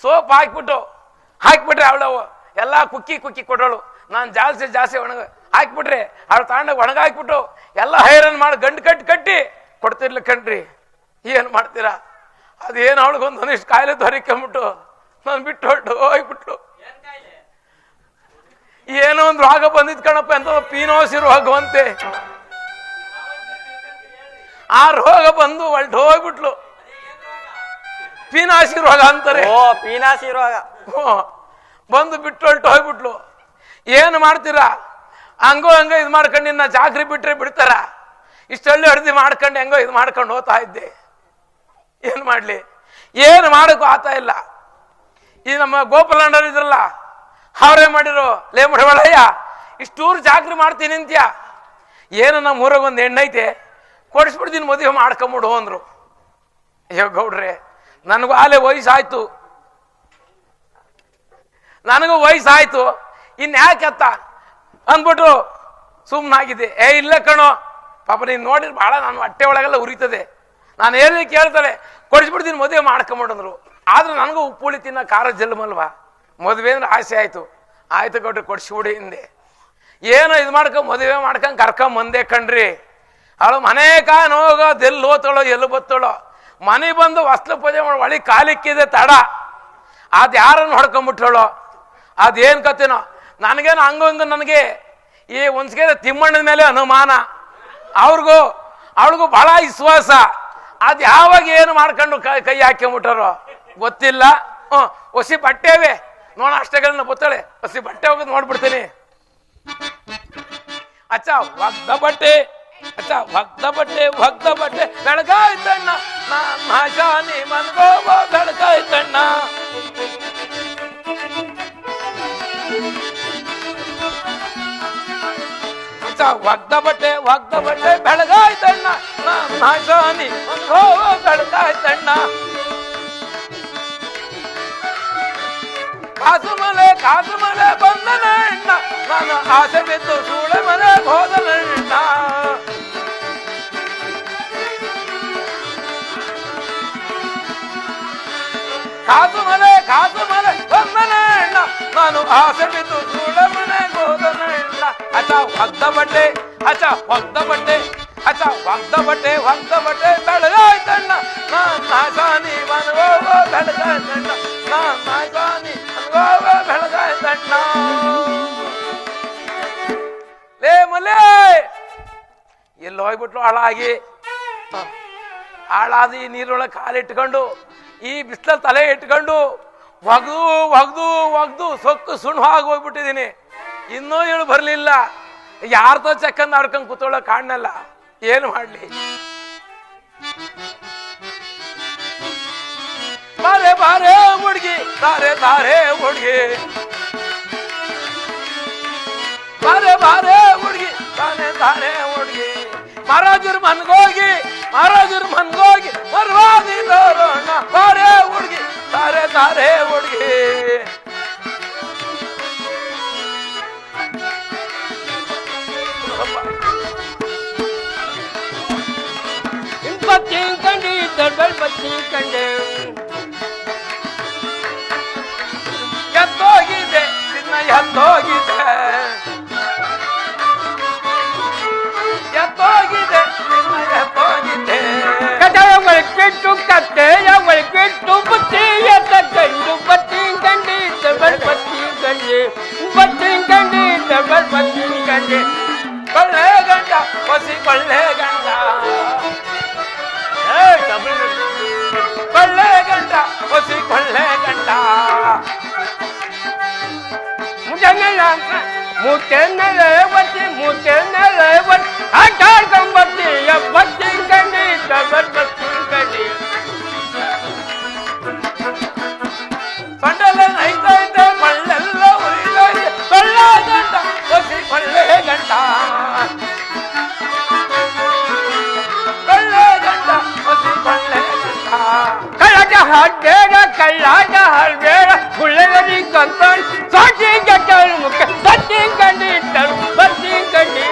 ಸೋಪ್ ಹಾಕ್ಬಿಟ್ರೆ ಅವಳು ಎಲ್ಲ ಕುಕ್ಕಿ ಕೊಡೋಳು ನಾನು ಜಾಸ್ತಿ ಒಣಗ ಹಾಕ್ಬಿಟ್ರೆ ಅವಳು ತಗೊಂಡಾಗ ಒಣಗ ಹಾಕ್ಬಿಟ್ಟು ಎಲ್ಲ ಹೈರನ್ ಮಾಡಿ ಗಂಡು ಕಟ್ಟಿ ಕೊಡ್ತಿರ್ಲಿ ಕಣ್ರಿ ಏನ್ ಮಾಡ್ತೀರಾ ಅದೇನು ಅವಳಿಗೊಂದು ಒಂದಿಷ್ಟು ಕಾಯಿಲೆ ದೊರಿಕೊಂಬಿಟ್ಟು ನಾನು ಬಿಟ್ಟು ಹೋಗ್ಬಿಟ್ಲು ಏನೋ ಒಂದು ರೋಗ ಬಂದಿದ್ ಕಣಪ್ಪ ಅಂತ ಪೀನೋಸಿ ರೋಗವಂತೆ ಆ ರೋಗ ಬಂದು ಹೊಲ್ಟು ಹೋಗ್ಬಿಟ್ಲು ಪೀನಾಸಿ ರೋಗ ಅಂತಾರೆ ಪೀನಾಸಿ ರೋಗ ಬಂದು ಬಿಟ್ಟು ಹೊಲ್ಟು ಹೋಗ್ಬಿಟ್ಲು ಏನು ಮಾಡ್ತೀರಾ ಹಂಗೋ ಇದು ಮಾಡ್ಕೊಂಡು ಇನ್ನ ಚಾಕ್ರಿ ಬಿಟ್ರೆ ಬಿಡ್ತಾರ ಇಷ್ಟಳ್ಳಿ ಅಡ್ದಿ ಮಾಡ್ಕೊಂಡು ಹೆಂಗೋ ಇದು ಮಾಡ್ಕೊಂಡು ಹೋಗ್ತಾ ಇದ್ದೆ ಏನ್ ಮಾಡ್ಲಿ ಏನು ಮಾಡಕ್ಕೂ ಆತಾ ಇಲ್ಲ ಈ ನಮ್ಮ ಗೋಪಾಲಣ್ಣರು ಇದ್ರಲ್ಲ ಅವರೇ ಮಾಡಿರೋ ಲೇ ಮಡವಳಯ್ಯ ಇಷ್ಟೂರು ಚಾಕ್ರಿ ಮಾಡ್ತೀನಿ ಅಂತ್ಯ ಏನು ನಮ್ಮ ಊರಾಗ ಒಂದು ಹೆಣ್ಣೈತೆ ಕೊಡಿಸ್ಬಿಡ್ತೀನಿ ಮದುವೆ ಮಾಡ್ಕೊಂಬಿಡು ಅಂದ್ರು ಅಯ್ಯೋ ಗೌಡ್ರೆ ನನಗೂ ಆಲೆ ವಯಸ್ಸಾಯ್ತು ಇನ್ಯಾಕೆತ್ತ ಅಂದ್ಬಿಟ್ಟು ಸುಮ್ಮನಾಗಿದೆ ಇಲ್ಲ ಕಣೋ ಪಾಪ ನೀನು ನೋಡಿದ್ರೆ ಭಾಳ ನಾನು ಹೊಟ್ಟೆ ಒಳಗೆಲ್ಲ ಉರಿತದೆ ನಾನು ಹೇಳಿ ಕೇಳ್ತಾಳೆ ಕೊಡಿಸ್ಬಿಡ್ತೀನಿ ಮದುವೆ ಮಾಡ್ಕೊಂಬಿಡಂದ್ರು ಆದ್ರೆ ನನಗೂ ಉಪ್ಪುಳಿ ತಿನ್ನ ಖಾರ ಜಲ್ಮಲ್ವಾ ಮದುವೆ ಅಂದ್ರೆ ಆಸೆ ಆಯ್ತು ಗೌಡ್ರಿ ಕೊಡಿಸ್ಬಿಡಿ ಹಿಂದೆ ಏನೋ ಇದು ಮದುವೆ ಮಾಡ್ಕೊಂಡು ಕರ್ಕೊಂಬಂದೆ ಕಣ್ರಿ ಅವಳು ಮನೆ ಹೋಗೋದೆಲ್ಲಿ ಹೋತಳೋ ಎಲ್ಲಿ ಬತ್ತಳೋ ಮನೆ ಬಂದು ವಸ್ತು ಪೂಜೆ ಮಾಡಿ ಒಳಿ ಕಾಲಿಕ್ಕಿದೆ ತಡ ಅದ್ ಯಾರನ್ನು ಹೊಡ್ಕೊಂಡ್ಬಿಟ್ಟಳೋ ಅದೇನ್ ಕತೆನೋ ನನಗೇನು ಹಂಗ ನನಗೆ ಈ ಒಂದ್ಸ್ಗೆ ತಿಮ್ಮಣ್ಣನ ಮೇಲೆ ಅನುಮಾನ ಅವಳಿಗೂ ಬಹಳ ವಿಶ್ವಾಸ ಅದ್ ಯಾವಾಗ ಏನು ಮಾಡ್ಕೊಂಡು ಕೈ ಹಾಕೊಂಡ್ಬಿಟ್ಟಾರೋ ಗೊತ್ತಿಲ್ಲ ಹೊಸಿ ಬಟ್ಟೆವೆ ನೋಡ ಅಷ್ಟಗಳನ್ನ ಬತ್ತಳೆ ಹೊಸಿ ಬಟ್ಟೆ ಹೋಗೋದು ನೋಡ್ಬಿಡ್ತೀನಿ ಅಚ್ಚ ಒಗ್ದ ಬಟ್ಟೆ ಬೆಳಗಾಯ್ತಣ್ಣ ನಾಶಾನಿ ಮನ್ಗೋವ ಬೆಳಗಾಯ್ತಣ್ಣ ಒಗ್ದ ಬಟ್ಟೆ ಬೆಳಗಾಯ್ತಣ್ಣ ನಾಶಾನಿ ಮನ್ಗೋವ ಬೆಳಗಾಯ್ತಣ್ಣ ಕಾಸು ಮಲೆ ಬಂದನಣ್ಣ ನಾನು ಆಸೆ ಬಿದ್ದು ಸೂಳೆ ಮನೆ ಹೋದನಣ್ಣ ಕಾಸು ಮಲೆ ಬಂದನಣ್ಣ ನಾನು ಆಸೆ ಬಿದ್ದು ಸೂಳೆ ಮನೆ ಹೋದನಣ್ಣ ಹೊಗ್ದ ಬಟ್ಟೆ ಅಚ್ಚ ಹೊಗ್ದ ಬಟ್ಟೆ ಅಚ್ಚ ಹೊಗ್ದ ಬಟ್ಟೆ ಬೆಳಗಾಯ್ತಣ್ಣ ನಾಸಾನಿ ಮನಗೋಗ ಬೆಳಗಾಯ್ತಣ್ಣ ನಾಸಾನಿ ಮನಗೋಗ ಬೆಳಗಾಯ್ತಣ್ಣ. ಲೇ ಮಲೆ ಎಲ್ಲಿ ಹೋಗ್ಬಿಟ್ಲು ಹಾಳಾಗಿ, ಹಾಳಾದ ಈ ನೀರೊಳಗೆ ಕಾಲಿಟ್ಕೊಂಡು ಈ ಬಿಸಿಲಲ್ಲಿ ತಲೆ ಇಟ್ಕೊಂಡು ಒಗ್ದು ಸೊಕ್ಕು ಸುಣ್ವಾಗಿ ಹೋಗ್ಬಿಟ್ಟಿದ್ದೀನಿ. ಇನ್ನೂ ಹೇಳು ಬರ್ಲಿಲ್ಲ. ಯಾರ್ದೋ ಚಕ್ಕಂದ ಆಡ್ಕೊಂಡ್ ಕೂತೊಳಕ್ ಕಾಣಲ್ಲ, ಏನು ಮಾಡ್ಲಿ? ಬಾರೆ ಬಾರೆ ಹುಡ್ಗಿ ತಾರೆ ಹುಡ್ಗಿ ಬಾರೆ ಹುಡ್ಗಿ ತಾರೆ ಹುಡ್ಗಿ ಮಹಾರಾಜರ ಮನ್ಗೋಗಿ ಮರ್ವಾದಿ ತೋರೋಣ ಬಾರೆ ಹುಡ್ಗಿ ತಾರೆ ಹುಡ್ಗಿ. ಬತ್ತಿಂಕಂಡಿ ದೊಡ್ಡ ಬತ್ತಿಂಕಂಡೆ ಎತ್ತೋಗಿದೆ ನಿನ್ನ ಎತ್ತೋಗಿದೆ ಕಥೆಯವಳು ಕೆಟ್ಟು ಕಥೆಯವಳು ಬುತ್ತಿಯ ತಗೊಂಡು ಬತ್ತಿಂಕಂಡಿ ದೊಡ್ಡ ಬತ್ತಿಂಕಂಡೆ ದೊಡ್ಡ ಬತ್ತಿಂಕಂಡೆ ಕೊಳ್ಳೆ ಗಂಡ ಹೊಸಿ ಕೊಳ್ಳೆ ಗಂಡ ಹೊಸಿ ಕೊಳ್ಳೆ ಗಂಡ ಮುಟ್ಟೆನ್ನಲೆ ಆಟಾಡ್ಕೊಂಬರ್ತೀಯ ಬತ್ತಿಂಕಂಡಿ ದೊಡ್ಡ ಬತ್ತಿಂಕಂಡಿ ಸೊಂಡೆಲ್ಲ ನೈತೈತೆ ಮಳ್ಳೆಲ್ಲ ಉರಿದೈತೆ ಕೊಳ್ಳೆ ಗಂಡ ಹೊಸಿ ಕೊಳ್ಳೆ ಗಂಡ ಹೊಸಿ ಕೊಳ್ಳೆ ಗಂಡ ಕಳ್ಳಾಟ ಹಲ್ಬೇಡ ಗುಳ್ಳೆಗಡಿ ಕಂತೋಣ್ ಸಾಟಿ ಗಟ್ಟಲ್ ಮುಖ ಬತ್ತಿಂಕಂಡಿ ಬತ್ತಿಂಕಂಡಿ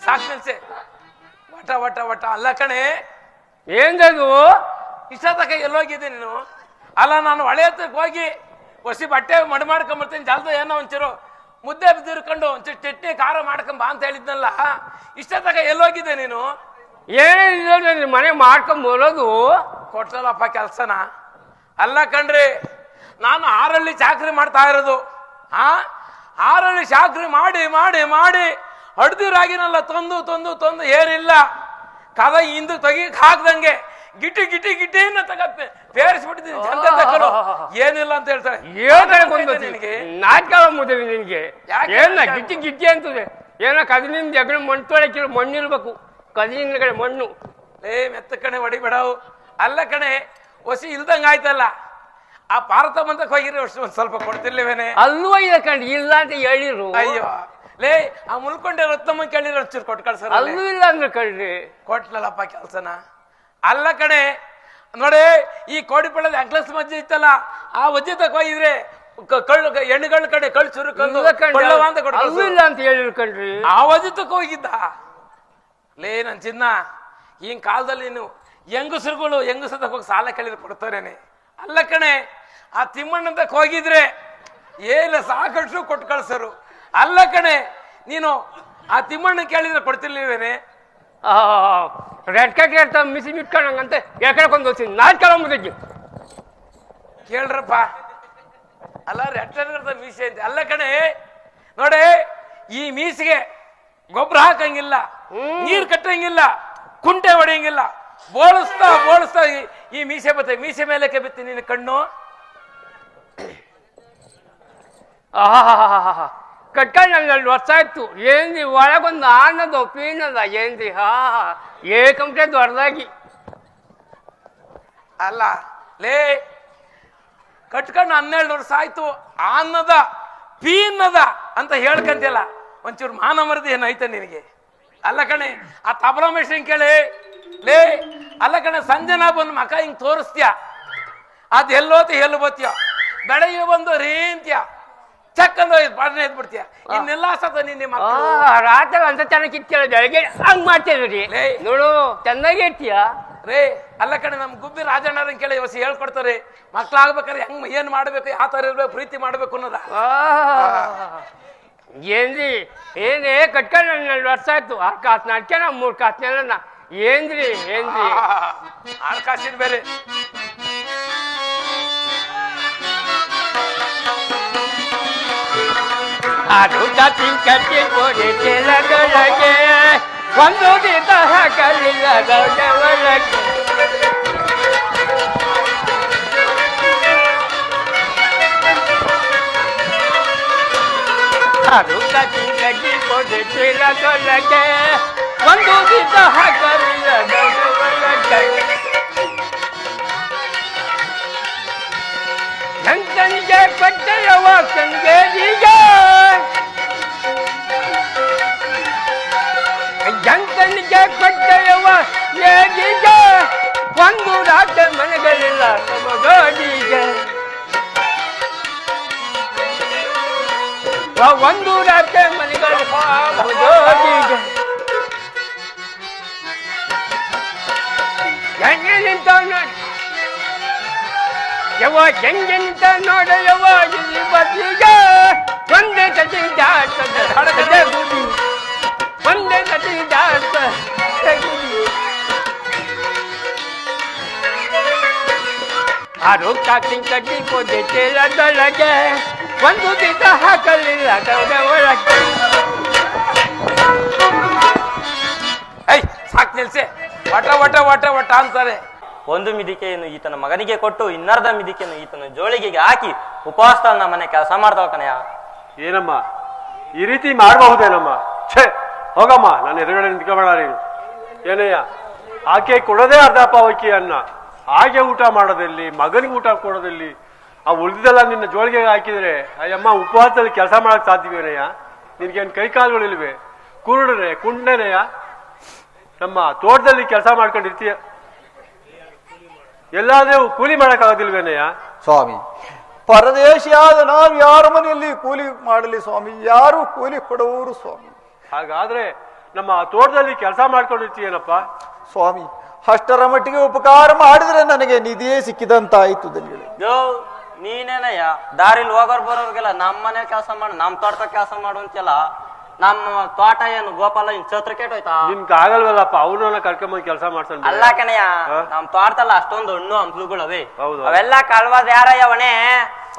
ಸಾಕ್ ನಿಲ್ಸೆ. ವಟ ಅಲ್ಲ ಕಣೆ, ಏನ್ದು ಇಷ್ಟತಕ ಎಲ್ಲೋಗಿದ್ದೆ ನೀನು? ಅಲ್ಲ, ನಾನು ಹೊಳೆ ಹತ್ರಕ್ಕೆ ಹೋಗಿ ಹೊಸಿ ಬಟ್ಟೆ ಮಡಿ ಮಾಡ್ಕೊಂಬರ್ತೀನಿ, ಜಲ್ದ ಏನೋ ಒಂಚೂರು ಮುದ್ದೆ ಬಿದ್ದಿರ್ಕೊಂಡು ಒಂಚೂರು ಚಟ್ನಿ ಖಾರ ಮಾಡ್ಕೊಂಬ ಅಂತ ಹೇಳಿದ್ನಲ್ಲ, ಇಷ್ಟತಕ ಎಲ್ಲೋಗಿದ್ದೆ ನೀನು? ಏನಿಲ್ಲ ಮನೆ ಮಾಡ್ಕೊಂಬರೋದು ಕೊಟ್ಟಲ್ಲಪ್ಪ ಕೆಲ್ಸನ. ಅಲ್ಲ ಕಣ್ರಿ, ನಾನು ಆರಲ್ಲಿ ಚಾಕ್ರಿ ಮಾಡ್ತಾ ಇರೋದು. ಆರಲ್ಲಿ ಚಾಕ್ರಿ ಮಾಡಿ ಅಡ್ದಿರಾಗಿನೆಲ್ಲ ತಂದು ಏನಿಲ್ಲ ಕದ ಹಿಂದೆ ತೆಗಿಕ್ ಹಾಕ್ದಂಗೆ ಗಿಟಿ ಪೇರಿಸ್ಬಿಟ್ಟಿದ್ದೀನಿ. ಚಂದ ತಕೊಂಡು ಏನಿಲ್ಲ ಅಂತ ಹೇಳ್ತಾರೆ. ನಿನಗೆ ನಾಟಕ ಮುದ್ದೆ ನಿನ್ಗೆ ಏನ ಗಿಟ್ಟಿ ಅಂತದೆ. ಏನೋ ಕದಿನಿಂದ ಜಗಳ ಮಣ್ಣು ತೊಳಕಿಲ್ಲ, ಮಣ್ಣಿರ್ಬೇಕು ಕದಿನಿಂದ ಮಣ್ಣು. ಮೆತ್ತ ಕಣೆ ಹೊಡಿಬೇಡವು. ಅಲ್ಲ ಕಣೆ, ಹೊಸಿ ಇಲ್ದಂಗ ಆಯ್ತಲ್ಲ, ಆ ಭಾರತ ಬಂದಕ್ಕೆ ಹೋಗಿರೋ ಒಂದ್ ಸ್ವಲ್ಪ ಕೊಡ್ತಿರ್ಲಿವೇನೆ? ಅಲ್ಲೂ ಇದೆ ಕಂಡು ಇಲ್ಲ ಅಂತ ಹೇಳಿರು. ಅಯ್ಯೋ ಲೇ, ಆ ಮುಲ್ಕೊಂಡೆ ರತ್ನಮ್ಮ ಕೇಳಿರೋ ಒಂಚೂರು ಕೊಟ್ಟು ಕಳ್ಸರ. ಅಲ್ಲೂ ಇಲ್ಲ ಅಂದ್ರೆ ಕಳ್ರಿ ಕೊಟ್ಲಲ್ಲಪ್ಪ ಕೆಲ್ಸನ. ಅಲ್ಲ ಕಣೆ ನೋಡಿ, ಈ ಕೋಡಿಪಳ್ಳದ ಅಂಕ್ಲಸ್ ಮಜ್ಜೆ ಇತ್ತಲ್ಲ, ಆ ವಜ್ಜೆ ತಕ ಹೋಗಿದ್ರೆ ಹೆಣ್ಣುಗಳ ಕಡೆ ಕಳ್ ಚುರುಕಂದು ಅಲ್ಲೂ ಇಲ್ಲ ಅಂತ ಹೇಳಿರು ಕಣ್ರಿ. ಆ ವಜ್ಜೆ ತಕ ಹೋಗಿದ್ದ. ಲೇ ನನ್ ಚಿನ್ನ, ಈಗಿನ ಕಾಲದಲ್ಲಿ ನೀನು ಹೆಂಗಸತಕ್ಕೆ ಹೋಗಿ ಸಾಲ ಕೇಳಿದ್ರೆ ಕೊಡ್ತಾರೇನೆ? ಅಲ್ಲ ಕಣೆ, ಆ ತಿಮ್ಮಣ್ಣಂತಕ್ಕೆ ಹೋಗಿದ್ರೆ ಏನು ಸಾಕಷ್ಟು ಕೊಟ್ಟು ಕಳ್ಸರು. ಅಲ್ಲ ಕಣೆ, ನೀನು ಆ ತಿಮ್ಮಣ್ಣ ಕೇಳಿದ್ರೆ ಕೊಡ್ತಿರ್ಲಿವೇನೆ? ರೆಡ್ ಕಟ್ ಹೇಳ್ತಾ ಮಿಸಿ ಮಿಟ್ಕೊಂಡಂಗಂತ ಯಾಕಂದು ಹೋಗ್ತೀನಿ ನಾಲ್ಕು ಕಾಲ ಮುದ್ದಕ್ಕೆ ಕೇಳ್ರಪ್ಪ. ಅಲ್ಲ ರೆಡ್ ಮೀಸೆ ಅಂತ. ಅಲ್ಲ ಕಣೆ ನೋಡಿ, ಈ ಮೀಸಿಗೆ ಗೊಬ್ಬರ ಹಾಕಂಗಿಲ್ಲ, ನೀರ್ ಕಟ್ಟಂಗಿಲ್ಲ, ಕುಂಟೆ ಹೊಡೆಯಂಗಿಲ್ಲ, ಬೋಳಿಸ್ತಾ ಈ ಮೀಸೆ ಬತ್ತೆ. ಮೀಸೆ ಮೇಲಕ್ಕೆ ಬಿತ್ತಿ ನಿನ್ನ ಕಣ್ಣು. ಕಟ್ಕೊಂಡು ನನ್ನಲ್ಲಿ ವರ್ಷ ಆಯ್ತು. ಏನ್ರಿ ಒಳಗೊಂದು ಆನದ ಪೀನದ ಏನ್ರಿ ಏಕಂಟೆ ದೊಡ್ಡದಾಗಿ. ಅಲ್ಲ ಲೇ, ಕಟ್ಕೊಂಡು 12 ವರ್ಷ ಆಯ್ತು, ಅನ್ನದ ಪೀನದ ಅಂತ ಹೇಳ್ಕಂತಿಲ್ಲ. ಒಂಚೂರು ಮಾನ ಮರದಿ ಏನೈತೆ ನಿನಗೆ? ಅಲ್ಲ ಕಣೆ, ಆ ತಬಲಾ ಮೆಷಿನ್ ಕೇಳಿ ಲೇ. ಅಲ್ಲ ಕಣೆ, ಸಂಜನಾ ಬಂದು ಮಕ ಹಿಂಗ್ ತೋರಿಸ್ತೀಯ, ಅದ್ ಎಲ್ಲೋತಿ ಎಲ್ಲಿ ಬತ್ತೀಯ, ಬೆಳಗ್ಗೆ ಬಂದು ರೀಂತ್ಯ ಚಕ್ಕಂದ ಪಾಠನೆ ಎದ್ಬಿಡ್ತೀಯ. ಇನ್ನೆಲ್ಲ ಸತ ನಿನ್ನೆ ರಾತ್ರಿ ಅಂತ ಚೆನ್ನಾಗಿ ಬೆಳಗ್ಗೆ ಹಂಗ್ ಮಾಡ್ತೇವ್ರಿ. ನೋಡು ಚೆನ್ನಾಗಿ ಇರ್ತೀಯ. ರೇ ಅಲ್ಲ ಕಡೆ ನಮ್ ಗುಬ್ಬಿ ರಾಜಣ್ಣರನ್ ಕೇಳಿ ಇವತ್ತು ಹೇಳ್ಕೊಡ್ತಾರೆ ಮಕ್ಳಾಗ್ಬೇಕಾದ್ರೆ ಹೆಂಗ್ ಏನ್ ಮಾಡ್ಬೇಕು ಯಾವ ತರ ಇರ್ಬೇಕು ಪ್ರೀತಿ ಮಾಡ್ಬೇಕು ಅನ್ನೋದ ಏನ್ರಿ ಏನೇ ಕಟ್ಕೊಂಡು 4 ವರ್ಷ ಆಯ್ತು 6 ಕಾಸು ನಡ್ಕೆ ನಾವು 3 ಕಾಸನೆಲ್ಲ ಏನ್ರಿ ಏನ್ರಿ 6 ಕಾಸಿನ ಬೇರೆ ಅದು ಕಟ್ಟಿ ಕೊಡಿ ಕೆಳಗೆ ಒಂದು ದಿನ ಹಾಕಲಿಲ್ಲ ಒಳಗೆ ಅದು ಕಟ್ಟಿ ಕೊಡಿ ಕೆಳಗೆ ಒಂದು ದಿನ ಹಾಕಲಿಲ್ಲ ಒಳಗೆ ಗಂಗನಿಗೆ ಕೊಟ್ಟೆಯವ ಕಂಗೇರಿಗೆ ಗಂಗನಿಗೆ ಕೊಟ್ಟೆಯವ ಹೇಗಿಗೆ ಒಂದು ರಾತ್ರಿ ಮನೆಗಳಿಲ್ಲ ಮಗನಿಗೆ ಒಂದು ರಾತ್ರಿ ಮನೆಗಳ ಮಗನಿಗೆ ಹೆಂಗೆ ನಿಂತ ಯವ ಹೆಂಗೆಂತ ನೋಡಯವ ಇಲ್ಲಿ ಬದ್ಲಿಗೆ ಒಂದೇ ತಟಿ ಜಾಡ್ತದೆ ಗುಡಿ ಒಂದೇ ತಟಿ ಜಾಡ್ತದೆ ಗುಡಿ ಆರು ಕಾಕಿ ಕಟ್ಟಿ ಕೊಟ್ಟೆ ಚೀಲದೊಳಗೆ ಒಂದು ದಿನ ಹಾಕಲಿಲ್ಲ ಒಳಗೆ ಐ ಸಾಕ್ ನಿಲ್ಸೆ ವಟ ವಟ ವಟ ವಟ ಅಂತಾರೆ ಒಂದು ಮಿದಿಕೆಯನ್ನು ಈತನ ಮಗನಿಗೆ ಕೊಟ್ಟು ಇನ್ನರ್ಧ ಮಿದಿಕೆಯನ್ನು ಈತನ ಜೋಳಿಗೆಗೆ ಹಾಕಿ ಉಪವಾಸನ ಮನೆ ಕೆಲಸ ಮಾಡ್ತಾವ ಕಣಯ್ಯ. ಏನಮ್ಮ ಈ ರೀತಿ ಮಾಡಬಹುದೇನಮ್ಮ? ಛೇ ಹೋಗಮ್ಮ, ನನ್ನ ಎದುರುಗಡೆ ನಿಂತ್ಕೊಬೇಡ ನೀನು. ಏನಯ್ಯ, ಆಕೆ ಕೊಡೋದೇ ಅರ್ಧ ಪಾವಕಿ ಅನ್ನ, ಹಾಗೆ ಊಟ ಮಾಡೋದಲ್ಲಿ ಮಗನಿಗೆ ಊಟ ಕೊಡೋದಲ್ಲಿ ಆ ಉಳಿದೆಲ್ಲ ನಿನ್ನ ಜೋಳಿಗೆಗೆ ಹಾಕಿದ್ರೆ ಅಯ್ಯಮ್ಮ ಉಪವಾಸದಲ್ಲಿ ಕೆಲಸ ಮಾಡಕ್ ಸಾಧ್ಯವೇನಯ್ಯ? ನಿನ್ಗೇನು ಕೈ ಕಾಲುಗಳಿಲ್ವೇ? ಕುರುಡನೆ ಕುಂಡನೆಯ ನಮ್ಮ ತೋಟದಲ್ಲಿ ಕೆಲಸ ಮಾಡ್ಕೊಂಡಿರ್ತೀಯ, ಎಲ್ಲಾದ್ರೂ ಕೂಲಿ ಮಾಡಕ್ಕಾಗೋದಿಲ್ವೇನಯ್ಯ? ಸ್ವಾಮಿ, ಪರದೇಶಿಯಾದ ನಾವು ಯಾರ ಮನೆಯಲ್ಲಿ ಕೂಲಿ ಮಾಡಲಿ ಸ್ವಾಮಿ? ಯಾರು ಕೂಲಿ ಕೊಡುವರು ಸ್ವಾಮಿ? ಹಾಗಾದ್ರೆ ನಮ್ಮ ತೋಟದಲ್ಲಿ ಕೆಲಸ ಮಾಡ್ಕೊಂಡಿರ್ತೀಯನಪ್ಪ ಸ್ವಾಮಿ. ಅಷ್ಟರ ಮಟ್ಟಿಗೆ ಉಪಕಾರ ಮಾಡಿದ್ರೆ ನನಗೆ ನಿಧಿಯೇ ಸಿಕ್ಕಿದಂತಾಯ್ತು ದನಿಗಳೇ. ಯೋ ನೀನೇನಯ್ಯ ದಾರಿಲಿ ಹೋಗೋರ್ ಬರೋರ್ಗೆಲ್ಲ ನಮ್ಮ ಮನೆ ಕೆಲಸ ಮಾಡು, ನಮ್ ತೋಟದ ಕೆಲಸ ಮಾಡು ಅಂತೆಲ್ಲ. ನಮ್ಮ ತೋಟ ಏನು ಗೋಪಾಲ ಇನ್ ಛತ್ರ ಕೆಟ್ಟೋಯ್ತಾ? ನಿನ್ಗೆ ಆಗಲ್ವಲ್ಲಪ್ಪ, ಅವನನ್ನ ಕರ್ಕೊಂಬಂದ್ ಕೆಲಸ ಮಾಡ್ತಾನೆ. ಅಲ್ಲ ಕಣಯ್ಯ, ನಮ್ ತೋಟದಲ್ಲ ಅಷ್ಟೊಂದು ಹಣ್ಣು ಹಂಪ್ಲುಗಳವೆ, ಹೌದು. ಅವೆಲ್ಲ ಕಳ್ವಾದ ಯಾರಯ್ಯವನೇ?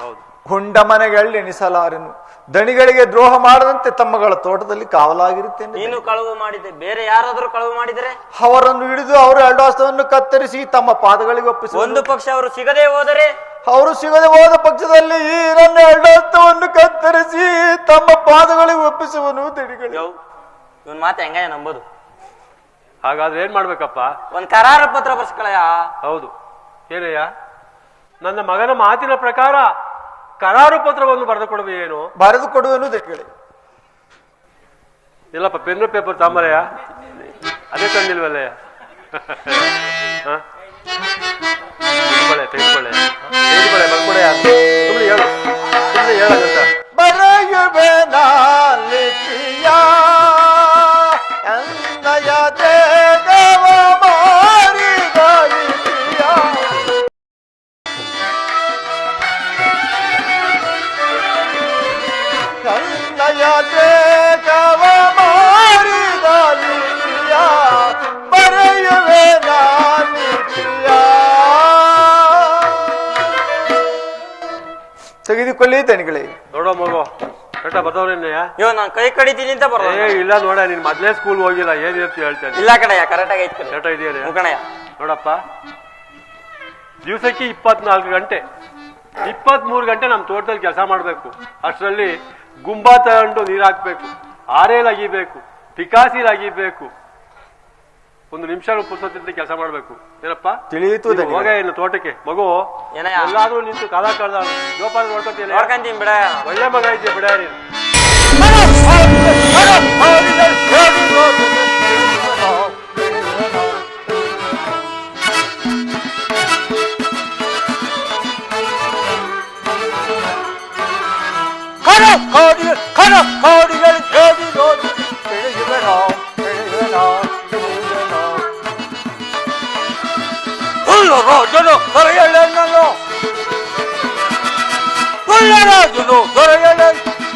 ಹೌದು. ಹುಂಡ ಮನೆಗಳಲ್ಲಿ ಎಣಿಸಲಾರೆನು, ದಣಿಗಳಿಗೆ ದ್ರೋಹ ಮಾಡದಂತೆ ತಮ್ಮಗಳ ತೋಟದಲ್ಲಿ ಕಾವಲಾಗಿರುತ್ತೇನೆ. ನೀನು ಕಳುವು ಮಾಡಿದೆ, ಬೇರೆ ಯಾರಾದ್ರೂ ಕಳುವು ಮಾಡಿದ್ರೆ ಅವರನ್ನು ಹಿಡಿದು ಅವರ ಅಡ್ಡಾಸ್ತವನ್ನು ಕತ್ತರಿಸಿ ತಮ್ಮ ಪಾದಗಳಿಗೆ ಒಪ್ಪಿಸಿ, ಒಂದು ಪಕ್ಷ ಅವರು ಸಿಗದೆ ಹೋದರೆ, ಅವರು ಸಿಗದೆ ಹೋದ ಪಕ್ಷದಲ್ಲಿ ಈ ನನ್ನ ಅಡ್ಡಾಸ್ತವನ್ನು ಕತ್ತರಿಸಿ ತಮ್ಮ ಪಾದಗಳಿಗೆ ಒಪ್ಪಿಸುವನು ದಣಿಗಳು. ಇವನ್ ಮಾತು ಹೆಂಗಯ್ಯ ನಂಬೋದು? ಹಾಗಾದ್ರೆ ಏನ್ ಮಾಡ್ಬೇಕಪ್ಪ? ಒಂದ್ ಕರಾರ ಪತ್ರ ಬರ್ಸ್ಕೊಳಯ್ಯ. ಹೌದು. ಏನಯ್ಯ, ನನ್ನ ಮಗನ ಮಾತಿನ ಪ್ರಕಾರ ಕರಾರು ಪತ್ರವನ್ನು ಬರೆದು ಕೊಡುವೆ ಏನು? ಬರೆದು ಕೊಡುವೆನು ದಣಿಗಳೇ. ಇಲ್ಲಪ್ಪ, ಪೆನ್ನು ಪೇಪರ್ ತಾಂಬರಯ್ಯ, ಅದೇ ತಂದಿಲ್ವಲ್ಲಯ್ಯ? ತೆಗೆದುಕೊಳ್ಳೆ ಬರ್ಕೊಡೆಯ, ಸುಮ್ಮನೆ ಹೇಳು, ಸುಮ್ಮನೆ ಹೇಳಂತ. ಬರೆಯುವೆ ನಾಲಿಪಿಯ ಅನ್ನಯ ದೇವ ಮಾರಿದ ಲಿಪಿಯ. ಅನ್ನಯ ದೇವ ಮಾರಿದ ಲಿಪಿಯ ಬರೆಯುವೆ ನಾಲಿಪಿಯ. ತೆಗೆದುಕೊಳ್ಳಿ ದಣಿಗಳೇ. ನೋಡೋ ಮಗು, ಕರೆಕ್ಟ ಬರ್ದವ್ರೇನಯ್ಯ? ಇವ್ ನಾನ್ ಕೈ ಕಡಿತೀನಿ ಅಂತ ಬರೋ. ಇಲ್ಲ ನೋಡ, ನೀನ್ ಮೊದ್ಲೇ ಸ್ಕೂಲ್ ಹೋಗಿಲ್ಲ, ಏನ್ ಇರ್ತಿ ಹೇಳ್ತೇನೆ. ಇಲ್ಲ ಕಣಯ್ಯ, ಕರೆಕ್ಟ್ ಆಗಿ ಐತ್ ಕರೆಕ್ಟ್ ಇದೆಯಾ ಕಣಯ್ಯ? ನೋಡಪ್ಪ, ದಿವಸಕ್ಕೆ 24 ಗಂಟೆ 23 ಗಂಟೆ ನಮ್ ತೋಟದಲ್ಲಿ ಕೆಲಸ ಮಾಡ್ಬೇಕು. ಅಷ್ಟರಲ್ಲಿ ಗುಂಬಾ ತಗೊಂಡು ನೀರ್ ಹಾಕ್ಬೇಕು, ಆರೇಲ್ ಅಗಿಬೇಕು, ಪಿಕಾಸಿಲ್ ಅಗಿಬೇಕು, 1 ನಿಮಿಷ ಪುಸ್ತಕದಿಂದ ಕೆಲಸ ಮಾಡ್ಬೇಕು. ಏನಪ್ಪ ತಿಳಿಯಿತು? ಹೋಗ ಇನ್ನು ತೋಟಕ್ಕೆ. ಮಗು ಎಲ್ಲಾದ್ರೂ ನಿಂತು ಕಾಲ ಕಳ್ದ ಜೋಪಾನ ನೋಡ್ಕೊತೀನಿ. ನೋಡ್ಕೊಂತೀನಿ ಬಿಡ, ಒಳ್ಳೆ ಮಗ ಇದೆಯಾ ಬಿಡ ನೀನು. ರಾಜನು ದೊರೆಯಲೆನ್ನಲು ರಾಜನು ದೊರೆಯಲೆ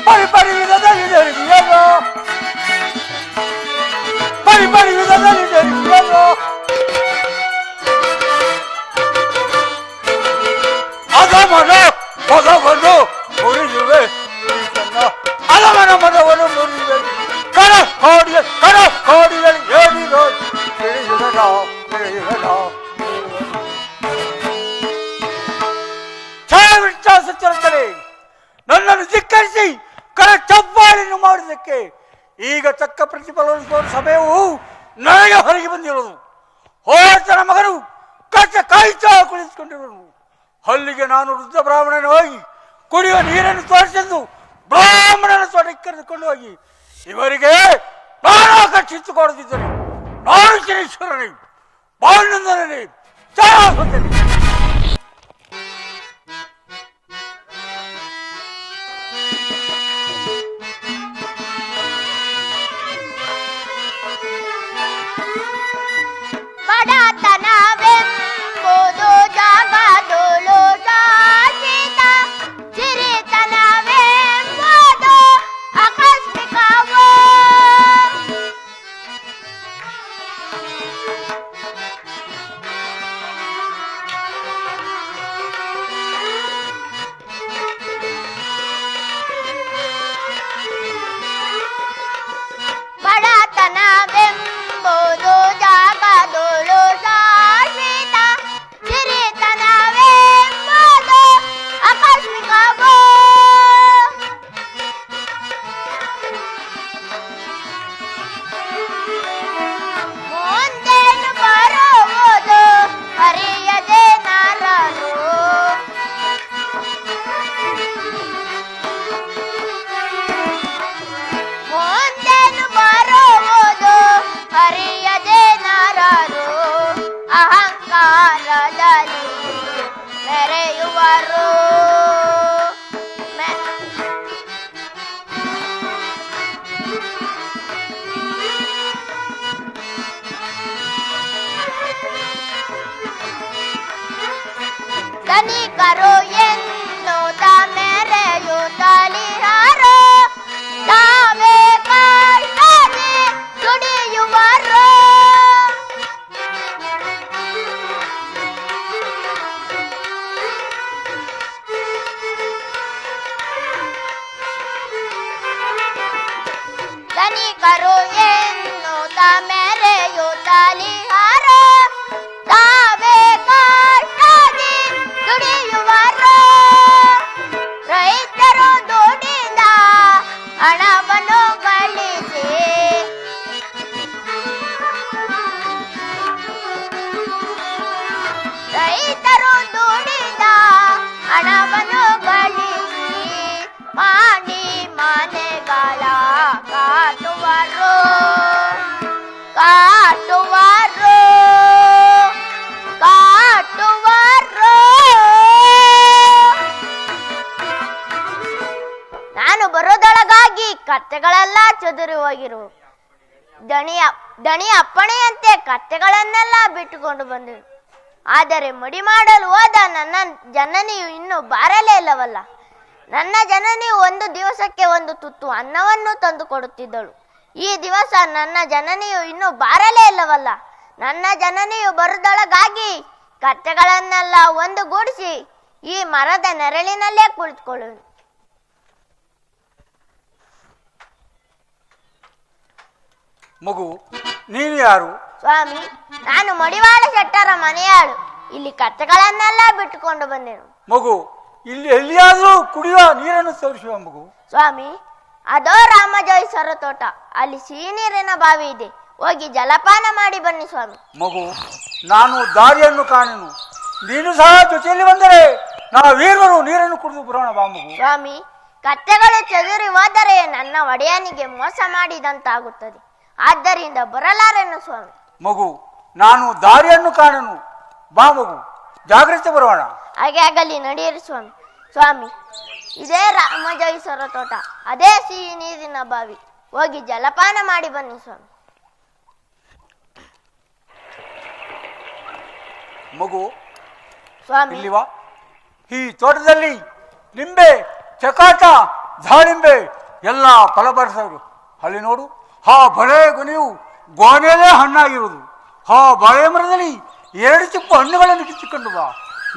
ಪರಿಪರಿ ವಿಧದಲ್ಲಿ ಜರುಗಿಯಲು ಪರಿಪರಿ ವಿಧದಲ್ಲಿ ಜರುಗಿಯಲು ಅಧಮನ ಪದವನ್ನು ಮುರಿಯುವೆ ಅಧಮನ ಪದವನ್ನು ಮುರಿಯುವೆ ಕರ ಕೋಡಿಯಲ್ಲಿ ಏನಿರೋ ಛಾಯಾವಿಚ್ಛಾಸುತ್ತಿರುತ್ತದೆ ನನ್ನನ್ನು ಧಿಕ್ಕರಿಸಿ ಕರ ಚಪ್ಪಾಳೆಯನ್ನು ಮಾಡಿದ್ದಕ್ಕೆ ಈಗ ತಕ್ಕ ಪ್ರತಿಫಲವನ್ನು ಸಮಯವು ನನಗೆ ಹೊರಗೆ ಬಂದಿರುವುದು. ಹೋರಾಟನ ಮಗನು ಕಚ್ಚ ಕಾಯ್ತಾ ಕುಳಿತುಕೊಂಡಿರುವನು. ಅಲ್ಲಿಗೆ ನಾನು ವೃದ್ಧ ಬ್ರಾಹ್ಮಣನ ಹೋಗಿ ಕುಡಿಯುವ ನೀರನ್ನು ತೋರಿಸೆಂದು ಬ್ರಾಹ್ಮಣನ ತೋಟಕ್ಕೆ ಕರೆದುಕೊಂಡು ಹೋಗಿ ಇವರಿಗೆ ನಾನು ಕಚ್ಚಿತ್ತು ಕೊಡುತ್ತಿದ್ದೇನೆ. ನಾನು ಶನೀಶ್ವರನೇ ಬಾಳನಂದನೇ ಚಾಯಾಸುತ್ತೇನೆ. ಬಡತನವೆಂಬುದು ಜಗದೊಳು ಶಾಶ್ವತ, ಸಿರಿತನವೆಂಬುದು ಆಕಸ್ಮಿಕವೋ. ಬಡತನವೆಂಬುದು ಜಗದೊಳು ಶಾಶ್ವತ, ಸಿರಿತನವೆಂಬುದು ಆಕಸ್ಮಿಕವೋ. ಮುಂದೇನು ಬರುವುದು ಅರಿಯದೆ ನರನು, ಮುಂದೇನು ಬರುವುದು ಅರಿಯದೆ ನರರು ಅಹಂಕಾರದಲ್ಲಿ ಮೆರೆಯುವರು. ಧನಿಕರು ಎನ್ನುತ್ತ ಮೆರೆಯುತ್ತಲಿಹರು, ತಾವೇ ಕಷ್ಟದಿ ದುಡಿಯುವರು. ಧನಿಕರು ಎನ್ನುತ್ತ ಮೆರೆಯುತ್ತಲಿಹರು, ತಾವೇ ಕಷ್ಟದಿ ದುಡಿಯುವರು. ರೈತರು ದುಡಿದ ಹಣವನ್ನು ಗಳಿಸಿ ರೈತರು ದುಡಿದ ಹಣವನ್ನು ಗಳಿಸಿ ಮಾಡಿ ಮನೆಗಳ ಕಾಟುವರು ಕಾಟುವರು ಕಾಟುವರು. ನಾನು ಬರೋದೊಳಗಾಗಿ ಕತ್ತೆಗಳೆಲ್ಲ ಚದುರಿ ಹೋಗಿರು. ದಣಿಯ ಅಪ್ಪಣೆಯಂತೆ ಕತ್ತೆಗಳನ್ನೆಲ್ಲ ಬಿಟ್ಟುಕೊಂಡು ಬಂದೆನು. ಆದರೆ ಮಡಿ ಮಾಡಲು ಹೋದ ನನ್ನ ಜನನಿಯು ಇನ್ನೂ ಬಾರಲೇ ಇಲ್ಲವಲ್ಲ. ನನ್ನ ಜನನಿಯು ಒಂದು ದಿವಸಕ್ಕೆ ಒಂದು ತುತ್ತು ಅನ್ನವನ್ನು ತಂದು ಕೊಡುತ್ತಿದ್ದಳು. ಈ ದಿವಸ ನನ್ನ ಜನನಿಯು ಇನ್ನೂ ಬಾರಲೇ ಇಲ್ಲವಲ್ಲ. ನನ್ನ ಜನನಿಯು ಬರುದೊಳಗಾಗಿ ಕತ್ತೆಗಳನ್ನೆಲ್ಲ ಒಂದುಗೂಡಿಸಿ ಈ ಮರದ ನೆರಳಿನಲ್ಲೇ ಕುಳಿತುಕೊಳ್ಳುವೆನು. ಮಗು, ನೀನು ಯಾರು? ಸ್ವಾಮಿ, ನಾನು ಮಡಿವಾಳ ಶೆಟ್ಟರ ಮನೆಯಾಳು. ಇಲ್ಲಿ ಕತ್ತೆಗಳನ್ನೆಲ್ಲ ಬಿಟ್ಟುಕೊಂಡು ಬಂದೆನು. ಮಗು, ಇಲ್ಲಿ ಎಲ್ಲಿಯಾದರೂ ಕುಡಿಯುವ ನೀರನ್ನು ತೋರಿಸುವ ಮಗು. ಸ್ವಾಮಿ, ಅದೋ ರಾಮಜೋಯಿಸರ ತೋಟ, ಅಲ್ಲಿ ಸಿಹಿ ನೀರಿನ ಬಾವಿ ಇದೆ, ಹೋಗಿ ಜಲಪಾನ ಮಾಡಿ ಬನ್ನಿ ಸ್ವಾಮಿ. ಮಗು, ನಾನು ದಾರಿಯನ್ನು ಕಾಣೆನು, ನೀನು ಸಹ ಜೊತೆಯಲ್ಲಿ ಬಂದರೆ ನಾವೀರ್ವರು ನೀರನ್ನು ಕುಡಿದು ಬರೋಣ ಬಾ ಮಗು. ಸ್ವಾಮಿ, ಕತ್ತೆಗಳು ಚದುರಿ ಹೋದರೆ ನನ್ನ ಒಡೆಯನಿಗೆ ಮೋಸ ಮಾಡಿದಂತಾಗುತ್ತದೆ. ಆದ್ದರಿಂದ ಬರಲಾರೆನು ಸ್ವಾಮಿ. ಮಗು, ನಾನು ದಾರಿಯನ್ನು ಕಾಣೆನು, ಬಾ ಮಗು, ಜಾಗ್ರತೆ ಬರೋಣ. ಹಾಗೆ ಆಗಲಿ, ನಡೆಯಿರಿ ಸ್ವಾಮಿ. ಸ್ವಾಮಿ, ಇದೇ ರಾಮಜೋಯಿಸರ ತೋಟ, ಅದೇ ಸಿಹಿ ನೀರಿನ ಬಾವಿ, ಹೋಗಿ ಜಲಪಾನ ಮಾಡಿ ಬನ್ನಿ ಸ್ವಾಮಿ. ಮಗು, ಸ್ವಾಮಿ. ಇಲ್ಲಿವಾ ಈ ತೋಟದಲ್ಲಿ ನಿಂಬೆ, ಚಕಾಟ, ದಾಳಿಂಬೆ ಎಲ್ಲ ಫಲಪಡಿಸೋರು. ಅಲ್ಲಿ ನೋಡು, ಆ ಬಳೆ ಗೊನೆಯು ಗೋನೆಯಲ್ಲೇ ಹಣ್ಣಾಗಿರುವುದು. ಆ ಬಾಳೆ ಮರದಲ್ಲಿ 2 ಚಿಪ್ಪು ಹಣ್ಣುಗಳನ್ನು ಕಿತ್ತುಕೊಂಡು ಬಾ,